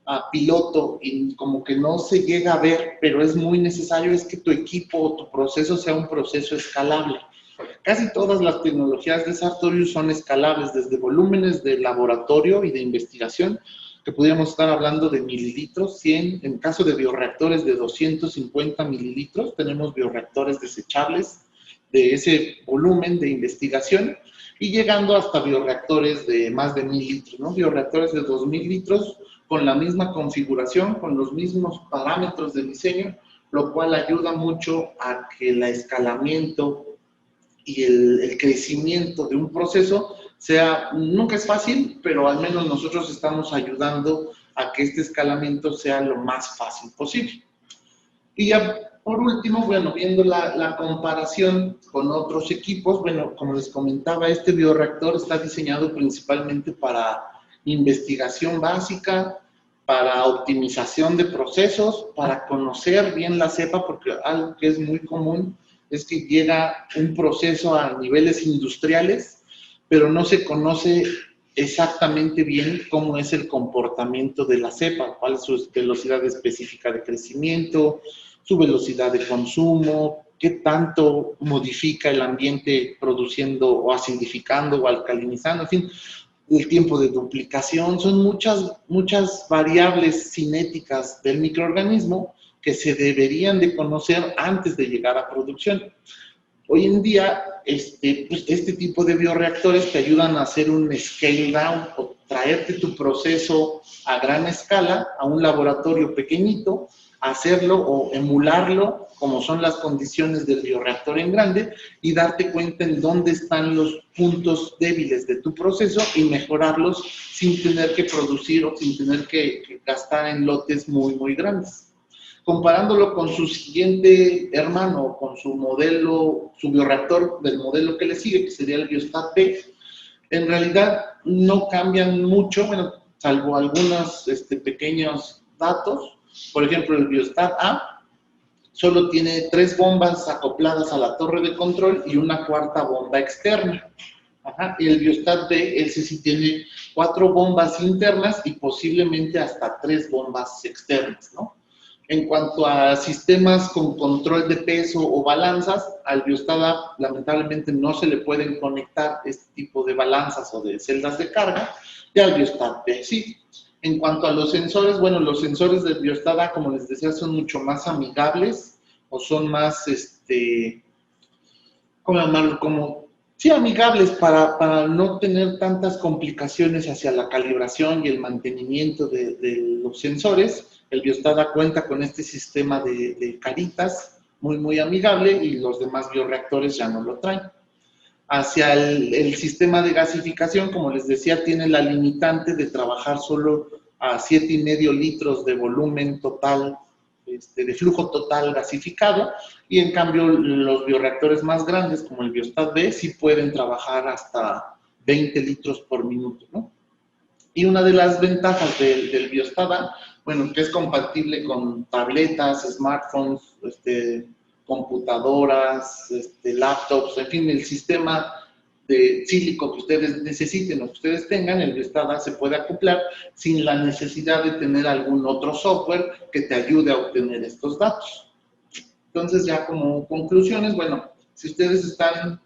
a piloto y como que no se llega a ver, pero es muy necesario, es que tu equipo o tu proceso sea un proceso escalable. Casi todas las tecnologías de Sartorius son escalables, desde volúmenes de laboratorio y de investigación, que podríamos estar hablando de mililitros, 100, en caso de bioreactores de 250 mililitros, tenemos bioreactores desechables de ese volumen de investigación y llegando hasta bioreactores de más de 1000 litros, ¿no? Bioreactores de 2000 litros con la misma configuración, con los mismos parámetros de diseño, lo cual ayuda mucho a que el escalamiento y el crecimiento de un proceso sea, nunca es fácil, pero al menos nosotros estamos ayudando a que este escalamiento sea lo más fácil posible. Y ya por último, bueno, viendo la comparación con otros equipos, bueno, como les comentaba, este bioreactor está diseñado principalmente para investigación básica, para optimización de procesos, para conocer bien la cepa, porque algo que es muy común es que llega un proceso a niveles industriales, pero no se conoce exactamente bien cómo es el comportamiento de la cepa, cuál es su velocidad específica de crecimiento, su velocidad de consumo, qué tanto modifica el ambiente produciendo o acidificando o alcalinizando, en fin, el tiempo de duplicación, son muchas variables cinéticas del microorganismo que se deberían de conocer antes de llegar a producción. Hoy en día, este tipo de bioreactores te ayudan a hacer un scale down o traerte tu proceso a gran escala a un laboratorio pequeñito, hacerlo o emularlo como son las condiciones del bioreactor en grande y darte cuenta en dónde están los puntos débiles de tu proceso y mejorarlos sin tener que producir o sin tener que gastar en lotes muy, muy grandes. Comparándolo con su siguiente hermano, con su modelo, su bioreactor del modelo que le sigue, que sería el Biostat B, en realidad no cambian mucho, bueno, salvo algunos pequeños datos. Por ejemplo, el Biostat A solo tiene 3 bombas acopladas a la torre de control y una cuarta bomba externa. Ajá. Y el Biostat B, ese sí tiene 4 bombas internas y posiblemente hasta 3 bombas externas, ¿no? En cuanto a sistemas con control de peso o balanzas, al Biostat A lamentablemente no se le pueden conectar este tipo de balanzas o de celdas de carga, y al Biostat B sí. En cuanto a los sensores, bueno, los sensores del Biostat A, como les decía, son mucho más amigables o son más, ¿cómo llamarlo? Como, sí, amigables para no tener tantas complicaciones hacia la calibración y el mantenimiento de los sensores. El Biostat A cuenta con este sistema de caritas muy, muy amigable y los demás bioreactores ya no lo traen. Hacia el sistema de gasificación, como les decía, tiene la limitante de trabajar solo a 7,5 litros de volumen total, de flujo total gasificado, y en cambio los bioreactores más grandes, como el Biostat B, sí pueden trabajar hasta 20 litros por minuto, ¿no? Y una de las ventajas del Biostat A, bueno, que es compatible con tabletas, smartphones, computadoras, laptops, en fin, el sistema de sílico que ustedes necesiten o que ustedes tengan, el Biostat A se puede acoplar sin la necesidad de tener algún otro software que te ayude a obtener estos datos. Entonces, ya como conclusiones, bueno, si ustedes están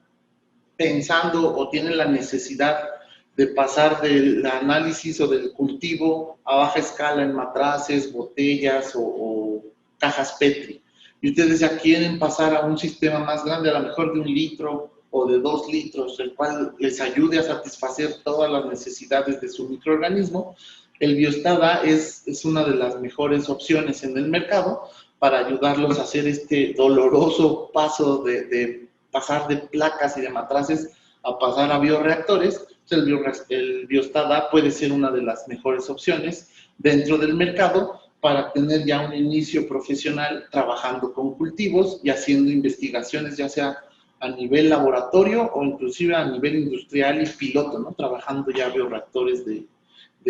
pensando o tienen la necesidad de pasar del análisis o del cultivo a baja escala en matraces, botellas o cajas Petri, y ustedes ya quieren pasar a un sistema más grande, a lo mejor de 1 litro o de 2 litros, el cual les ayude a satisfacer todas las necesidades de su microorganismo, el Biostat A es una de las mejores opciones en el mercado para ayudarlos a hacer este doloroso paso de pasar de placas y de matraces a pasar a bioreactores. El Biostat A puede ser una de las mejores opciones dentro del mercado para tener ya un inicio profesional trabajando con cultivos y haciendo investigaciones, ya sea a nivel laboratorio o inclusive a nivel industrial y piloto, ¿no? Trabajando ya bioreactores de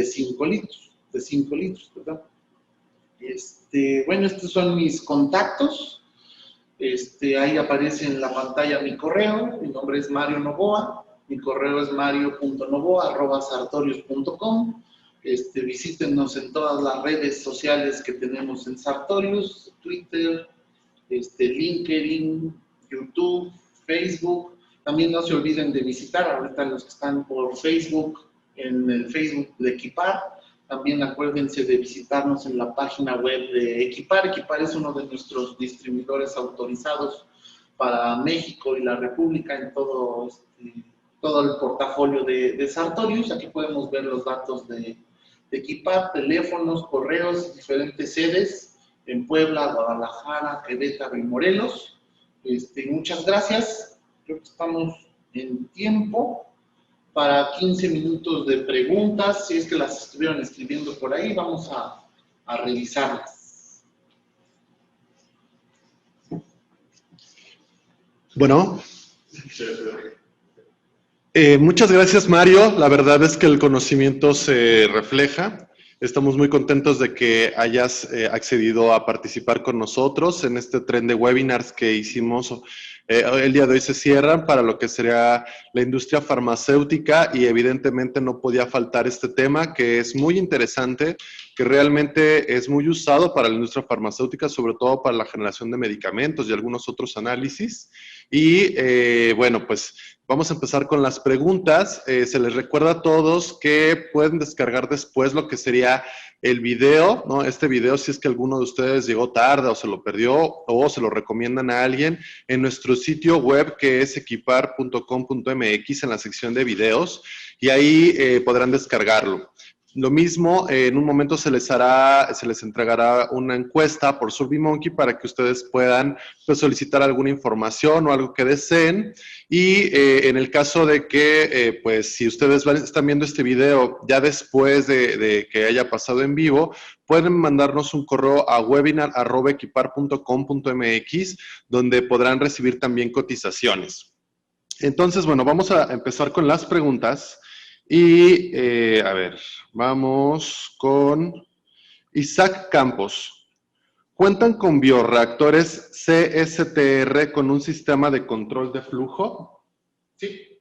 5 litros, ¿verdad? Bueno, estos son mis contactos. Ahí aparece en la pantalla mi correo. Mi nombre es Mario Novoa. Mi correo es mario.novoa@sartorius.com. Visítenos en todas las redes sociales que tenemos en Sartorius, Twitter, LinkedIn, YouTube, Facebook. También no se olviden de visitar ahorita los que están por Facebook, en el Facebook de Equipar. También acuérdense de visitarnos en la página web de Equipar. Equipar es uno de nuestros distribuidores autorizados para México y la República en todo, todo el portafolio de Sartorius. Aquí podemos ver los datos de Equipar, teléfonos, correos, diferentes sedes en Puebla, Guadalajara, Querétaro y Morelos. Muchas gracias. Creo que estamos en tiempo para 15 minutos de preguntas. Si es que las estuvieron escribiendo por ahí, vamos a revisarlas. Bueno, muchas gracias, Mario. La verdad es que el conocimiento se refleja. Estamos muy contentos de que hayas accedido a participar con nosotros en este tren de webinars que hicimos. El día de hoy se cierran para lo que sería la industria farmacéutica y evidentemente no podía faltar este tema que es muy interesante, que realmente es muy usado para la industria farmacéutica, sobre todo para la generación de medicamentos y algunos otros análisis. Y bueno, pues vamos a empezar con las preguntas. Se les recuerda a todos que pueden descargar después lo que sería el video, ¿no? Este video, si es que alguno de ustedes llegó tarde o se lo perdió o se lo recomiendan a alguien, en nuestro sitio web que es equipar.com.mx en la sección de videos y ahí podrán descargarlo. Lo mismo, en un momento se les entregará una encuesta por SurveyMonkey para que ustedes puedan pues, solicitar alguna información o algo que deseen. Y en el caso de que, pues, si ustedes están viendo este video ya después de que haya pasado en vivo, pueden mandarnos un correo a webinar@equipar.com.mx, donde podrán recibir también cotizaciones. Entonces, bueno, vamos a empezar con las preguntas. Y, a ver, vamos con Isaac Campos. ¿Cuentan con bioreactores CSTR con un sistema de control de flujo? Sí,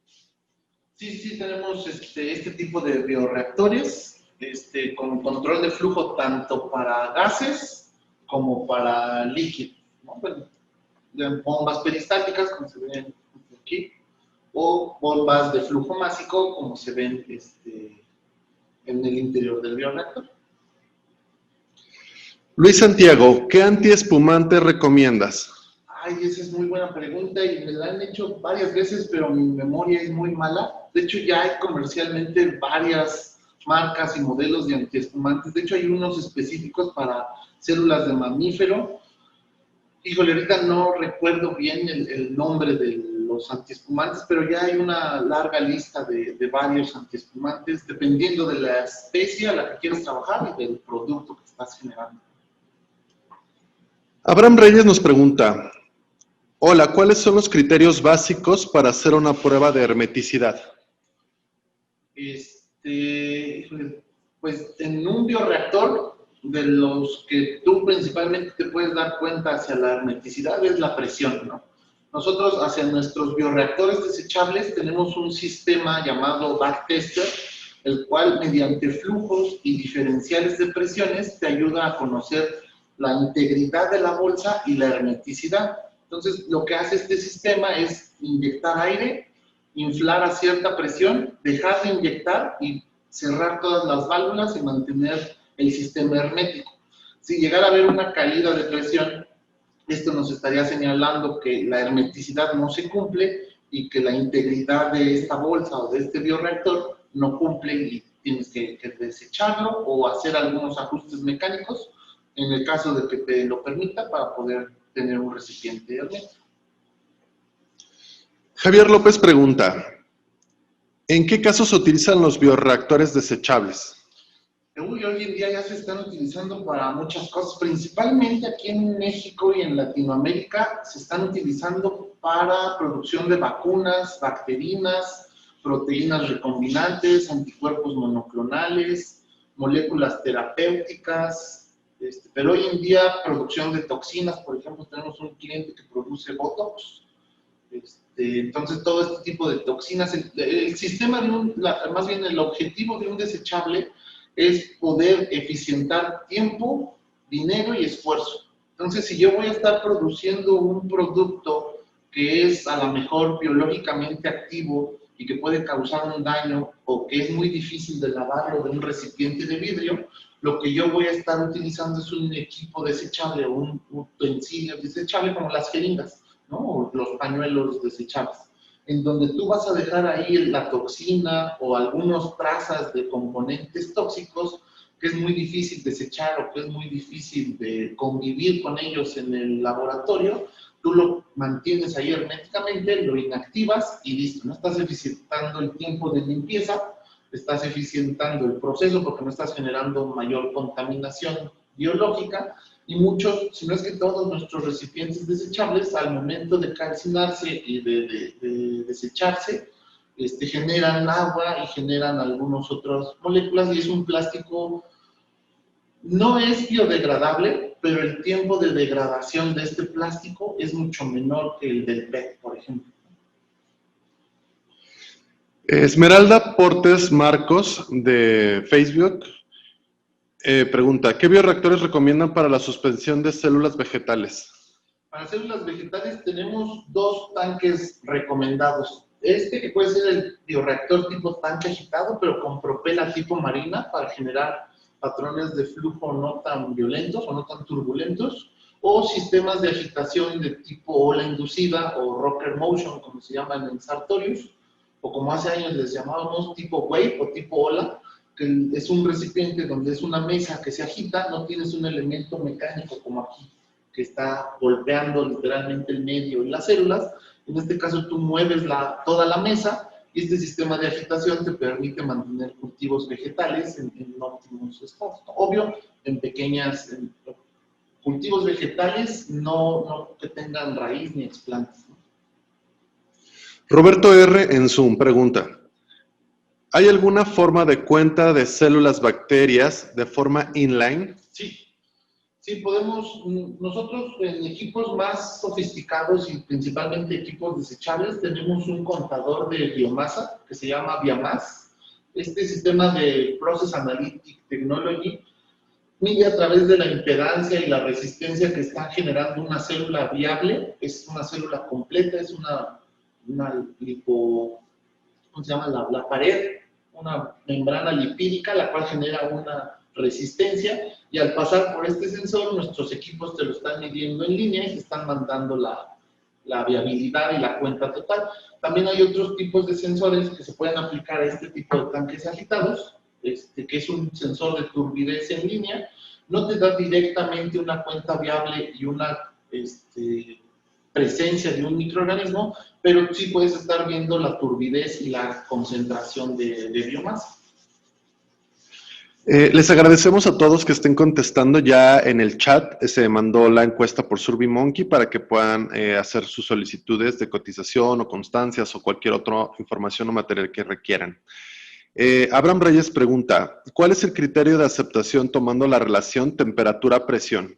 tenemos este tipo de bioreactores con control de flujo tanto para gases como para líquidos, ¿no? Bueno, bombas peristáticas, como se ven aquí, o bombas de flujo másico, como se ven en el interior del bioreactor. Luis Santiago, ¿qué antiespumante recomiendas? Ay, esa es muy buena pregunta y me la han hecho varias veces, pero mi memoria es muy mala. De hecho, ya hay comercialmente varias marcas y modelos de antiespumantes. De hecho, hay unos específicos para células de mamífero. Híjole, ahorita no recuerdo bien el nombre de los antiespumantes, pero ya hay una larga lista de varios antiespumantes, dependiendo de la especie a la que quieres trabajar y del producto que estás generando. Abraham Reyes nos pregunta, hola, ¿cuáles son los criterios básicos para hacer una prueba de hermeticidad? Pues en un bioreactor, de los que tú principalmente te puedes dar cuenta hacia la hermeticidad es la presión, ¿no? Nosotros hacia nuestros bioreactores desechables tenemos un sistema llamado backtester, el cual mediante flujos y diferenciales de presiones te ayuda a conocer la integridad de la bolsa y la hermeticidad. Entonces, lo que hace este sistema es inyectar aire, inflar a cierta presión, dejar de inyectar y cerrar todas las válvulas y mantener el sistema hermético. Si llegara a haber una caída de presión, esto nos estaría señalando que la hermeticidad no se cumple y que la integridad de esta bolsa o de este bioreactor no cumple y tienes que desecharlo o hacer algunos ajustes mecánicos en el caso de que te lo permita para poder tener un recipiente hermético. Javier López pregunta, ¿en qué casos se utilizan los bioreactores desechables? Hoy en día ya se están utilizando para muchas cosas, principalmente aquí en México y en Latinoamérica se están utilizando para producción de vacunas, bacterinas, proteínas recombinantes, anticuerpos monoclonales, moléculas terapéuticas, pero hoy en día producción de toxinas, por ejemplo, tenemos un cliente que produce Botox, entonces todo este tipo de toxinas, el sistema más bien el objetivo de un desechable es poder eficientar tiempo, dinero y esfuerzo. Entonces, si yo voy a estar produciendo un producto que es a lo mejor biológicamente activo y que puede causar un daño o que es muy difícil de lavarlo de un recipiente de vidrio, lo que yo voy a estar utilizando es un equipo desechable o un utensilio desechable como las jeringas, ¿no? O los pañuelos desechables, en donde tú vas a dejar ahí la toxina o algunas trazas de componentes tóxicos que es muy difícil desechar o que es muy difícil de convivir con ellos en el laboratorio. Tú lo mantienes ahí herméticamente, lo inactivas y listo. No estás eficientando el tiempo de limpieza, estás eficientando el proceso porque no estás generando mayor contaminación biológica. Y muchos, si no es que todos nuestros recipientes desechables, al momento de calcinarse y de desecharse, generan agua y generan algunas otras moléculas y es un plástico, no es biodegradable, pero el tiempo de degradación de este plástico es mucho menor que el del PET, por ejemplo. Esmeralda Portes Marcos, de Facebook, pregunta, ¿qué bioreactores recomiendan para la suspensión de células vegetales? Para células vegetales tenemos dos tanques recomendados. Que puede ser el bioreactor tipo tanque agitado, pero con propela tipo marina para generar patrones de flujo no tan violentos o no tan turbulentos, o sistemas de agitación de tipo ola inducida o rocker motion, como se llaman en Sartorius, o como hace años les llamábamos tipo wave o tipo ola, que es un recipiente donde es una mesa que se agita, no tienes un elemento mecánico como aquí, que está golpeando literalmente el medio y las células. En este caso tú mueves toda la mesa y este sistema de agitación te permite mantener cultivos vegetales en óptimos estados. Obvio, en cultivos vegetales no que tengan raíz ni explantes, ¿no? Roberto R. en Zoom pregunta, ¿hay alguna forma de cuenta de células bacterias de forma inline? Sí, podemos, nosotros en equipos más sofisticados y principalmente equipos desechables tenemos un contador de biomasa que se llama Biomass. Este sistema de Process Analytic Technology mide a través de la impedancia y la resistencia que está generando una célula viable. Es una célula completa, es una ¿cómo se llama? La pared, una membrana lipídica, la cual genera una resistencia, y al pasar por este sensor, nuestros equipos te lo están midiendo en línea y te están mandando la viabilidad y la cuenta total. También hay otros tipos de sensores que se pueden aplicar a este tipo de tanques agitados, que es un sensor de turbidez en línea. No te da directamente una cuenta viable y una presencia de un microorganismo, pero sí puedes estar viendo la turbidez y la concentración de biomasa. Les agradecemos a todos que estén contestando ya en el chat. Se mandó la encuesta por SurveyMonkey para que puedan hacer sus solicitudes de cotización o constancias o cualquier otra información o material que requieran. Abraham Reyes pregunta, ¿cuál es el criterio de aceptación tomando la relación temperatura-presión?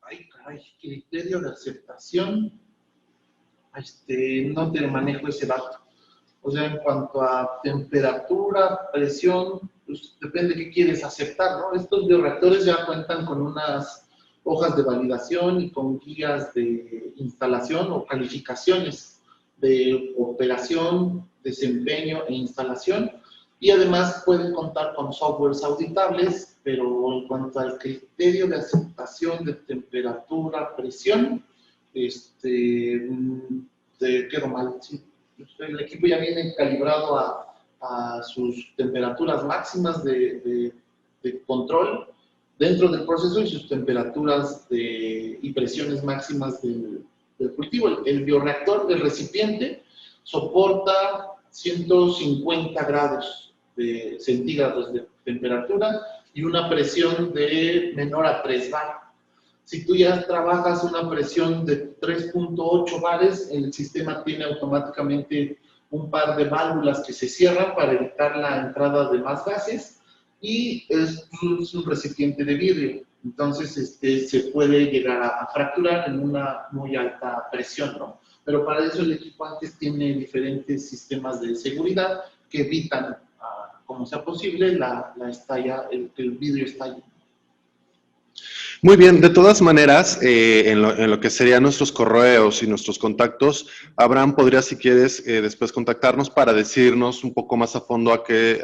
Ay, caray, criterio de aceptación, no te manejo ese dato. O sea, en cuanto a temperatura, presión, pues depende de qué quieres aceptar, ¿no? Estos bioreactores ya cuentan con unas hojas de validación y con guías de instalación o calificaciones de operación, desempeño e instalación, y además pueden contar con softwares auditables, pero en cuanto al criterio de aceptación de temperatura, presión, te quedo mal, sí. El equipo ya viene calibrado a sus temperaturas máximas de control dentro del proceso y sus temperaturas y presiones máximas del cultivo. El bioreactor, el recipiente, soporta 150 grados centígrados de temperatura y una presión de menor a 3 bar. Si tú ya trabajas una presión de 3.8 bares, el sistema tiene automáticamente un par de válvulas que se cierran para evitar la entrada de más gases y es un recipiente de vidrio. Entonces se puede llegar a fracturar en una muy alta presión, ¿no? Pero para eso el equipo antes tiene diferentes sistemas de seguridad que evitan, como sea posible, el vidrio estalle. Muy bien, de todas maneras, en lo que serían nuestros correos y nuestros contactos, Abraham, podría, si quieres, después contactarnos para decirnos un poco más a fondo a qué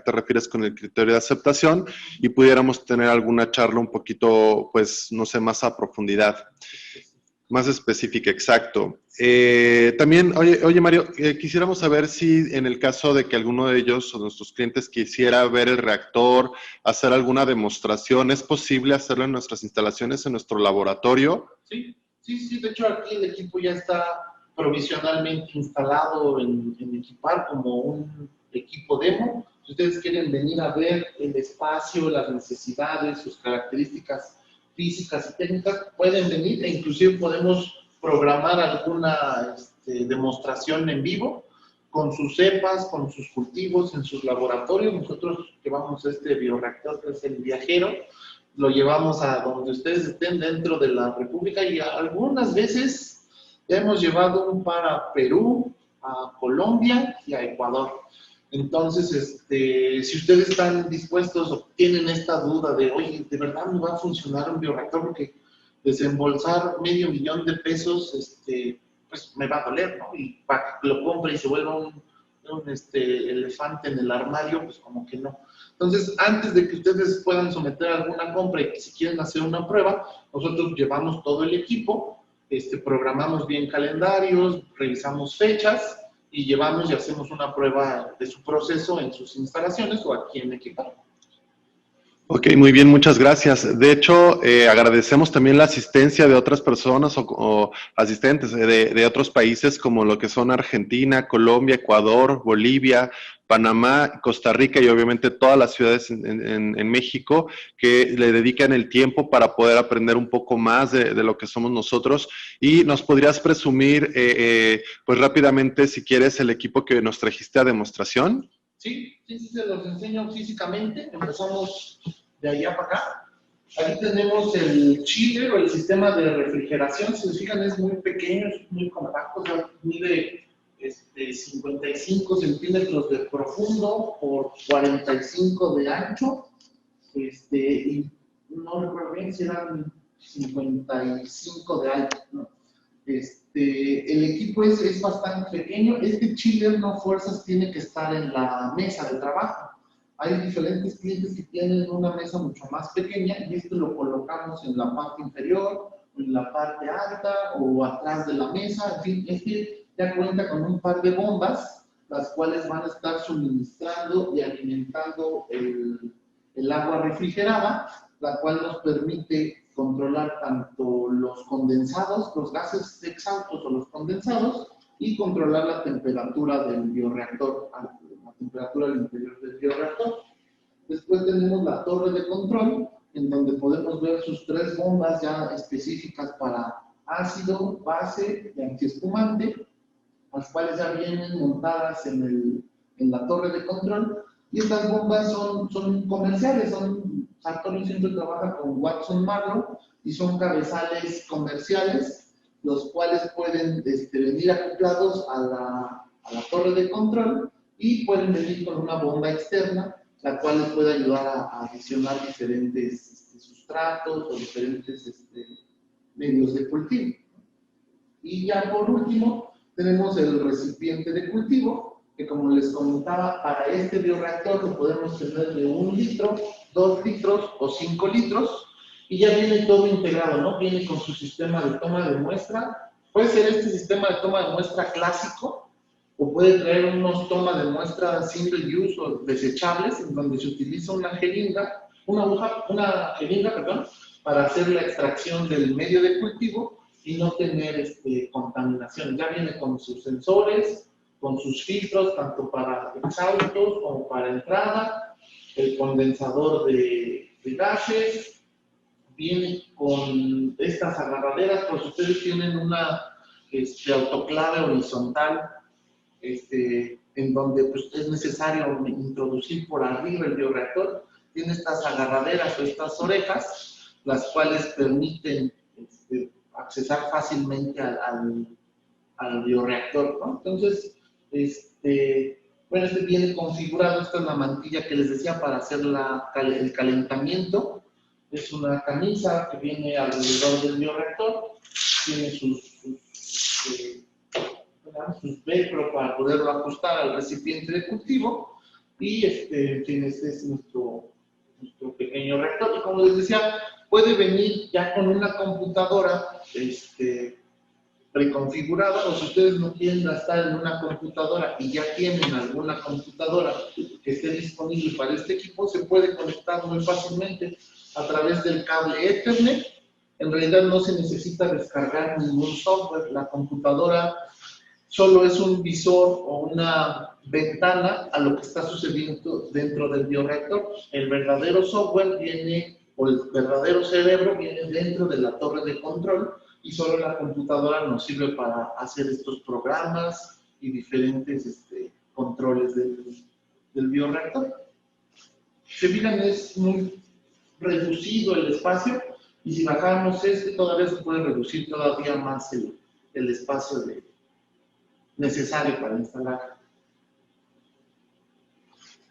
te refieres con el criterio de aceptación y pudiéramos tener alguna charla un poquito, pues, no sé, más a profundidad. Más específica, exacto. También, oye Mario, quisiéramos saber si en el caso de que alguno de ellos o nuestros clientes quisiera ver el reactor, hacer alguna demostración, ¿es posible hacerlo en nuestras instalaciones, en nuestro laboratorio? Sí, sí, sí. De hecho, aquí el equipo ya está provisionalmente instalado en equipar como un equipo demo. Si ustedes quieren venir a ver el espacio, las necesidades, sus características físicas y técnicas, pueden venir e inclusive podemos programar alguna demostración en vivo con sus cepas, con sus cultivos, en sus laboratorios. Nosotros llevamos este bioreactor que es el Viajero, lo llevamos a donde ustedes estén dentro de la República y algunas veces ya hemos llevado un para Perú, a Colombia y a Ecuador. Entonces, si ustedes están dispuestos o tienen esta duda de, oye, ¿de verdad me va a funcionar un bioreactor? Porque desembolsar $500,000, pues me va a doler, ¿no? Y para que lo compre y se vuelva un elefante en el armario, pues como que no. Entonces, antes de que ustedes puedan someter alguna compra y que si quieren hacer una prueba, nosotros llevamos todo el equipo, programamos bien calendarios, revisamos fechas y llevamos y hacemos una prueba de su proceso en sus instalaciones o aquí en Equipar. Ok, muy bien, muchas gracias. De hecho, agradecemos también la asistencia de otras personas o asistentes de otros países como lo que son Argentina, Colombia, Ecuador, Bolivia, Panamá, Costa Rica y obviamente todas las ciudades en México que le dedican el tiempo para poder aprender un poco más de lo que somos nosotros. Y nos podrías presumir, pues rápidamente, si quieres, el equipo que nos trajiste a demostración. Sí, sí, sí, se los enseño físicamente. Empezamos de allá para acá. Aquí tenemos el chiller o el sistema de refrigeración. Si se fijan, es muy pequeño, es muy compacto. O sea, mide 55 centímetros de profundo por 45 de ancho. Y no recuerdo bien si eran 55 de alto, ¿no? El equipo es bastante pequeño. Este chiller no fuerzas tiene que estar en la mesa de trabajo. Hay diferentes clientes que tienen una mesa mucho más pequeña y lo colocamos en la parte inferior, en la parte alta o atrás de la mesa. En fin, ya cuenta con un par de bombas, las cuales van a estar suministrando y alimentando el agua refrigerada, la cual nos permite controlar tanto los condensados, los gases exhaustos o los condensados, y controlar la temperatura del bioreactor, la temperatura al interior del bioreactor. Después tenemos la torre de control, en donde podemos ver sus 3 bombas ya específicas para ácido, base y antiespumante, las cuales ya vienen montadas en la torre de control. Y estas bombas son comerciales, Sartorius siempre trabaja con Watson Marlow y son cabezales comerciales, los cuales pueden venir acoplados a la torre de control y pueden venir con una bomba externa, la cual les puede ayudar a adicionar diferentes sustratos o diferentes medios de cultivo. Y ya por último, tenemos el recipiente de cultivo, que como les comentaba, para este bioreactor lo podemos tener de 1 litro, 2 litros o 5 litros, y ya viene todo integrado, ¿no? Viene con su sistema de toma de muestra. Puede ser este sistema de toma de muestra clásico, o puede traer unos tomas de muestra single use o desechables, en donde se utiliza una jeringa, una jeringa, perdón, para hacer la extracción del medio de cultivo y no tener contaminación. Ya viene con sus sensores, con sus filtros, tanto para exhaustos como para entrada, el condensador de gases, viene con estas agarraderas, pues ustedes tienen una autoclave horizontal, en donde pues, es necesario introducir por arriba el bioreactor. Tiene estas agarraderas o estas orejas, las cuales permiten accesar fácilmente al bioreactor, ¿no? Entonces, bueno, viene configurado. Esta es la mantilla que les decía para hacer el calentamiento. Es una camisa que viene alrededor del bioreactor, tiene sus velcro para poderlo ajustar al recipiente de cultivo, y este es nuestro pequeño reactor. Y como les decía, puede venir ya con una computadora preconfigurada, o si ustedes no quieren gastar en una computadora y ya tienen alguna computadora que esté disponible para este equipo, se puede conectar muy fácilmente a través del cable Ethernet. En realidad no se necesita descargar ningún software, la computadora solo es un visor o una ventana a lo que está sucediendo dentro del bioreactor. El verdadero software viene, o el verdadero cerebro viene dentro de la torre de control, y solo la computadora nos sirve para hacer estos programas y diferentes controles del bioreactor. Si fijan, es muy reducido el espacio, y si bajamos todavía se puede reducir todavía más el espacio necesario para instalar.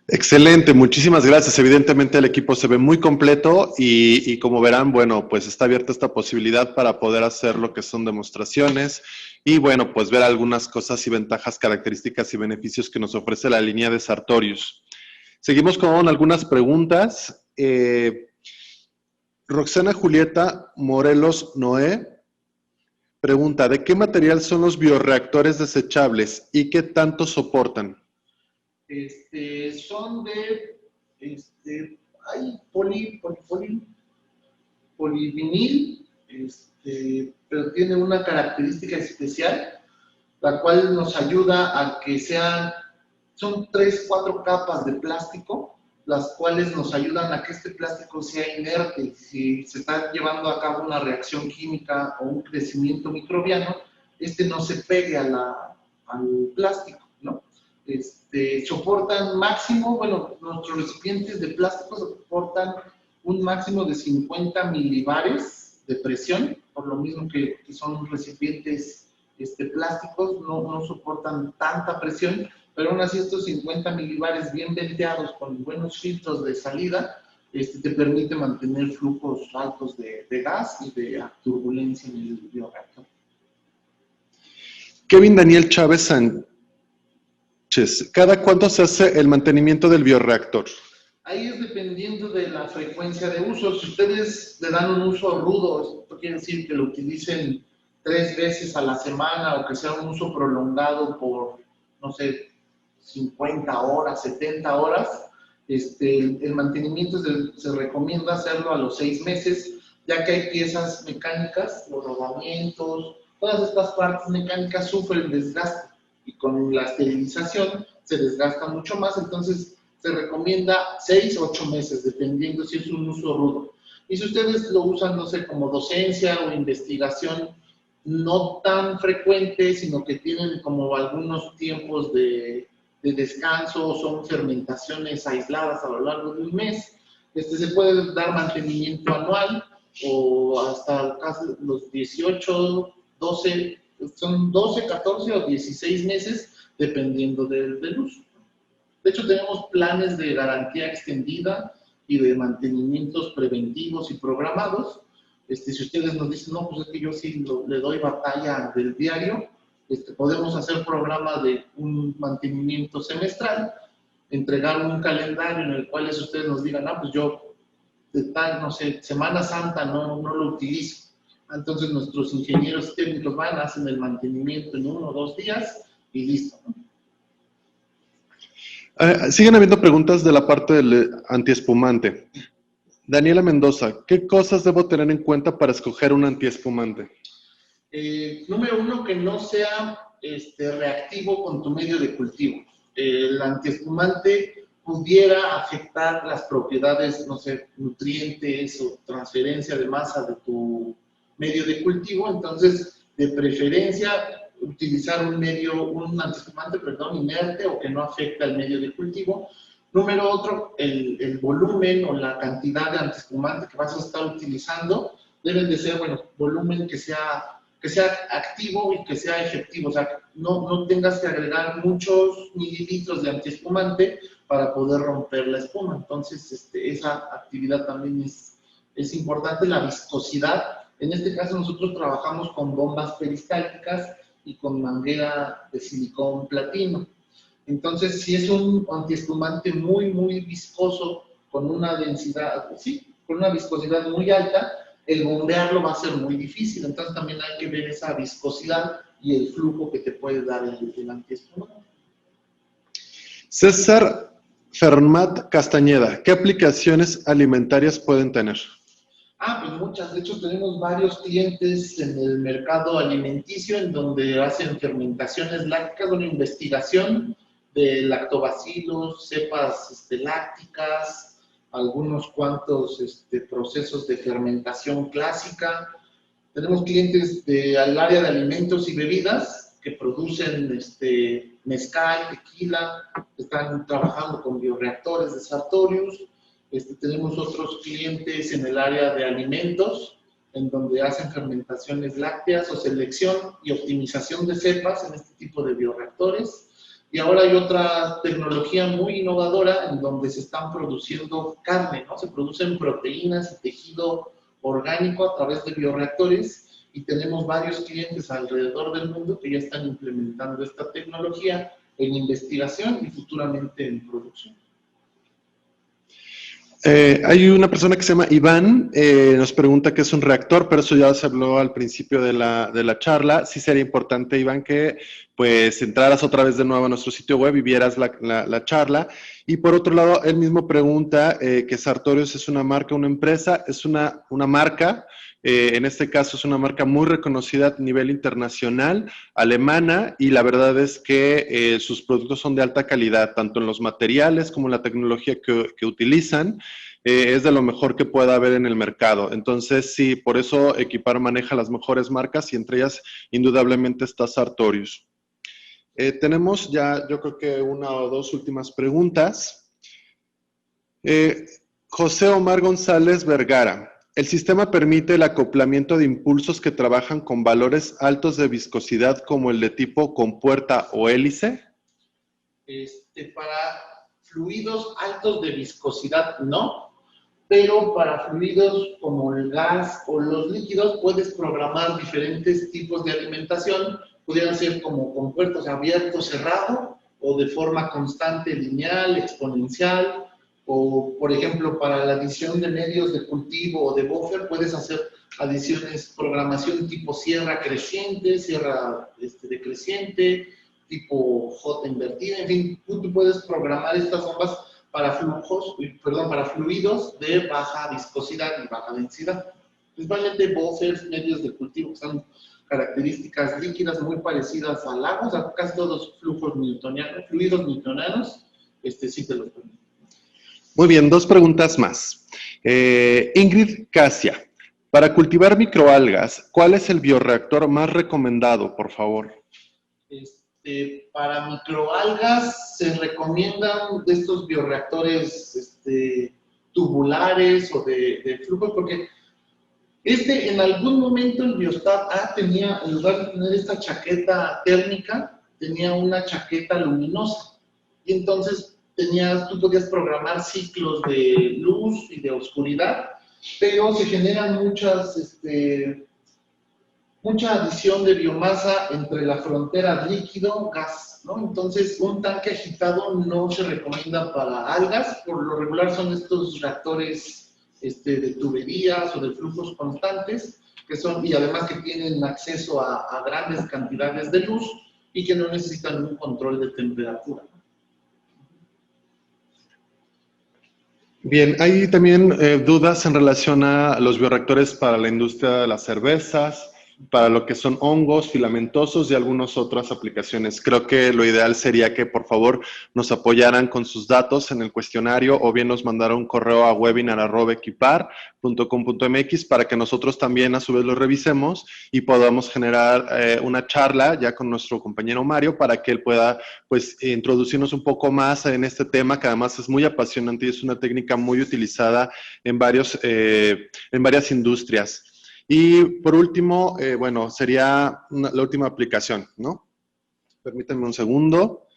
Excelente, muchísimas gracias. Evidentemente el equipo se ve muy completo y como verán, bueno, pues está abierta esta posibilidad para poder hacer lo que son demostraciones y bueno, pues ver algunas cosas y ventajas, características y beneficios que nos ofrece la línea de Sartorius. Seguimos con algunas preguntas. Roxana Julieta Morelos Noé pregunta, ¿de qué material son los bioreactores desechables y qué tanto soportan? Son de polivinil, pero tiene una característica especial, la cual nos ayuda a que son 3, 4 capas de plástico, las cuales nos ayudan a que este plástico sea inerte. Si se está llevando a cabo una reacción química o un crecimiento microbiano, no se pegue al plástico, ¿no? Soportan máximo, bueno, nuestros recipientes de plástico soportan un máximo de 50 milibares de presión, por lo mismo que son recipientes plásticos, no soportan tanta presión, pero aún así estos 50 milibares bien venteados con buenos filtros de salida, te permite mantener flujos altos de gas y de turbulencia en el bioreactor. Kevin Daniel Chávez Sánchez, ¿cada cuánto se hace el mantenimiento del bioreactor? Ahí es dependiendo de la frecuencia de uso. Si ustedes le dan un uso rudo, esto quiere decir que lo utilicen 3 veces a la semana o que sea un uso prolongado por, no sé, 50 horas, 70 horas, el mantenimiento se recomienda hacerlo a los 6 meses, ya que hay piezas mecánicas, los rodamientos, todas estas partes mecánicas sufren desgaste y con la esterilización se desgasta mucho más, entonces se recomienda 6 o 8 meses, dependiendo si es un uso rudo. Y si ustedes lo usan, no sé, como docencia o investigación, no tan frecuente, sino que tienen como algunos tiempos de descanso, son fermentaciones aisladas a lo largo de un mes, se puede dar mantenimiento anual o hasta casi los 18, 12, son 12, 14 o 16 meses, dependiendo del uso. De hecho, tenemos planes de garantía extendida y de mantenimientos preventivos y programados. Si ustedes nos dicen, no, pues es que yo sí le doy batalla del diario, podemos hacer programa de un mantenimiento semestral, entregar un calendario en el cual ustedes nos digan, pues yo de tal, no sé, Semana Santa no lo utilizo. Entonces nuestros ingenieros técnicos van, hacen el mantenimiento en 1 o 2 días y listo, ¿no? Siguen habiendo preguntas de la parte del antiespumante. Daniela Mendoza, ¿qué cosas debo tener en cuenta para escoger un antiespumante? Número 1, que no sea reactivo con tu medio de cultivo. El antiespumante pudiera afectar las propiedades, no sé, nutrientes o transferencia de masa de tu medio de cultivo, entonces, de preferencia, utilizar un antiespumante, inerte o que no afecte al medio de cultivo. Número otro, el volumen o la cantidad de antiespumante que vas a estar utilizando deben de ser, volumen que sea activo y que sea efectivo, o sea, no tengas que agregar muchos mililitros de antiespumante para poder romper la espuma. Entonces, esa actividad también es importante. La viscosidad, en este caso nosotros trabajamos con bombas peristálticas y con manguera de silicón platino. Entonces, si es un antiespumante muy, muy viscoso, con una densidad, sí, con una viscosidad muy alta, el bombearlo va a ser muy difícil. Entonces también hay que ver esa viscosidad y el flujo que te puede dar el antiespumante. César Fermat Castañeda, ¿qué aplicaciones alimentarias pueden tener? Pues muchas. De hecho, tenemos varios clientes en el mercado alimenticio en donde hacen fermentaciones lácticas, una investigación de lactobacilos, cepas lácticas, algunos cuantos procesos de fermentación clásica. Tenemos clientes del área de alimentos y bebidas que producen mezcal, tequila, están trabajando con bioreactores de Sartorius. Tenemos otros clientes en el área de alimentos, en donde hacen fermentaciones lácteas o selección y optimización de cepas en este tipo de bioreactores. Y ahora hay otra tecnología muy innovadora en donde se están produciendo carne, ¿no? Se producen proteínas y tejido orgánico a través de bioreactores y tenemos varios clientes alrededor del mundo que ya están implementando esta tecnología en investigación y futuramente en producción. Hay una persona que se llama Iván, nos pregunta qué es un reactor, pero eso ya se habló al principio de la charla. Sí sería importante, Iván, que pues entraras otra vez de nuevo a nuestro sitio web y vieras la charla. Y por otro lado, él mismo pregunta que Sartorius es una marca, una empresa, es una marca. En este caso es una marca muy reconocida a nivel internacional, alemana, y la verdad es que sus productos son de alta calidad, tanto en los materiales como en la tecnología que utilizan. Es de lo mejor que pueda haber en el mercado. Entonces, sí, por eso Equipar maneja las mejores marcas y entre ellas, indudablemente, está Sartorius. Tenemos ya, yo creo que una o dos últimas preguntas. José Omar González Vergara. El sistema permite el acoplamiento de impulsos que trabajan con valores altos de viscosidad como el de tipo compuerta o hélice. Para fluidos altos de viscosidad no, pero para fluidos como el gas o los líquidos puedes programar diferentes tipos de alimentación, pudieran ser como compuertos abierto, cerrado o de forma constante, lineal, exponencial. O, por ejemplo, para la adición de medios de cultivo o de buffer, puedes hacer adiciones, programación tipo sierra creciente, sierra decreciente, tipo J invertida, en fin, tú puedes programar estas bombas para para fluidos de baja viscosidad y baja densidad. Principalmente buffers, medios de cultivo, que son características líquidas muy parecidas a lagos, a casi todos flujos newtonianos, fluidos newtonianos, sí te los permiten. Muy bien, dos preguntas más. Ingrid Casia, para cultivar microalgas, ¿cuál es el bioreactor más recomendado, por favor? Para microalgas se recomiendan de estos bioreactores tubulares o de flujos, porque en algún momento el Biostat A tenía, en lugar de tener esta chaqueta térmica, tenía una chaqueta luminosa. Y entonces tú podías programar ciclos de luz y de oscuridad, pero se generan mucha adición de biomasa entre la frontera líquido-gas, ¿no? Entonces, un tanque agitado no se recomienda para algas, por lo regular son estos reactores de tuberías o de flujos constantes, y además que tienen acceso a grandes cantidades de luz y que no necesitan un control de temperatura. Bien, hay también dudas en relación a los bioreactores para la industria de las cervezas, para lo que son hongos, filamentosos y algunas otras aplicaciones. Creo que lo ideal sería que por favor nos apoyaran con sus datos en el cuestionario o bien nos mandaran un correo a webinar@equipar.com.mx para que nosotros también a su vez lo revisemos y podamos generar una charla ya con nuestro compañero Mario para que él pueda pues introducirnos un poco más en este tema que además es muy apasionante y es una técnica muy utilizada en varias industrias. Y por último, bueno, sería la última aplicación, ¿no? Permítanme un segundo.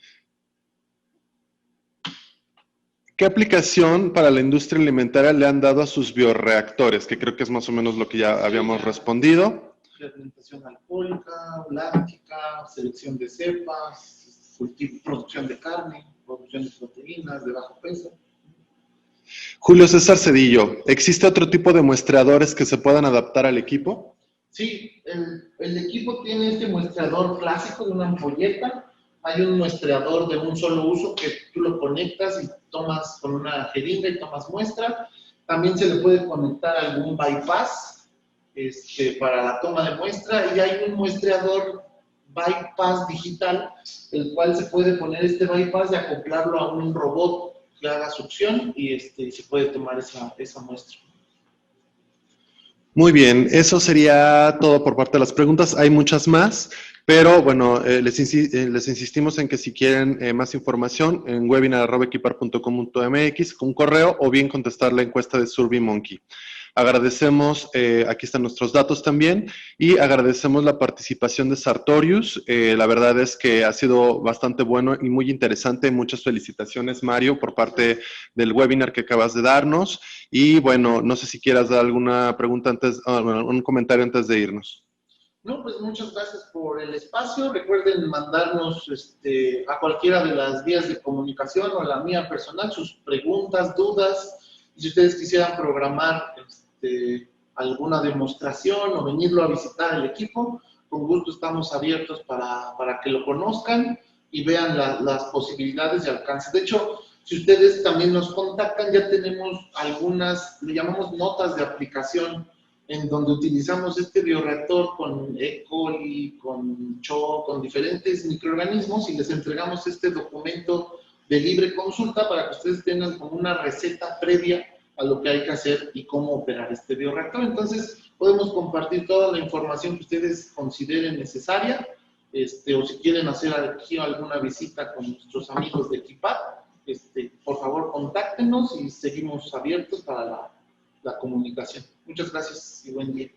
¿Qué aplicación para la industria alimentaria le han dado a sus bioreactores? Que creo que es más o menos lo que ya habíamos respondido. Fermentación alcohólica, láctica, selección de cepas, producción de carne, producción de proteínas de bajo peso. Julio César Cedillo, ¿existe otro tipo de muestreadores que se puedan adaptar al equipo? Sí, el equipo tiene este muestreador clásico de una ampolleta. Hay un muestreador de un solo uso que tú lo conectas y tomas con una jeringa y tomas muestra. También se le puede conectar algún bypass para la toma de muestra. Y hay un muestreador bypass digital, el cual se puede poner este bypass y acoplarlo a un robot que haga succión y se puede tomar esa muestra. Muy bien, eso sería todo por parte de las preguntas. Hay muchas más, pero bueno, les insistimos en que si quieren más información, en webinar@equipar.com.mx, con correo o bien contestar la encuesta de SurveyMonkey. Agradecemos, aquí están nuestros datos también, y agradecemos la participación de Sartorius. La verdad es que ha sido bastante bueno y muy interesante. Muchas felicitaciones, Mario, por parte del webinar que acabas de darnos. Y bueno, no sé si quieras dar alguna pregunta antes, un comentario antes de irnos. No, pues muchas gracias por el espacio. Recuerden mandarnos a cualquiera de las vías de comunicación o a la mía personal sus preguntas, dudas. Y si ustedes quisieran programar alguna demostración o venirlo a visitar el equipo, con gusto estamos abiertos para que lo conozcan y vean las posibilidades de alcance. De hecho, si ustedes también nos contactan, ya tenemos algunas, le llamamos notas de aplicación, en donde utilizamos este bioreactor con E. coli, con CHO, con diferentes microorganismos y les entregamos este documento de libre consulta para que ustedes tengan como una receta previa a lo que hay que hacer y cómo operar este bioreactor. Entonces, podemos compartir toda la información que ustedes consideren necesaria, o si quieren hacer aquí alguna visita con nuestros amigos de Equipar, por favor, contáctenos y seguimos abiertos para la comunicación. Muchas gracias y buen día.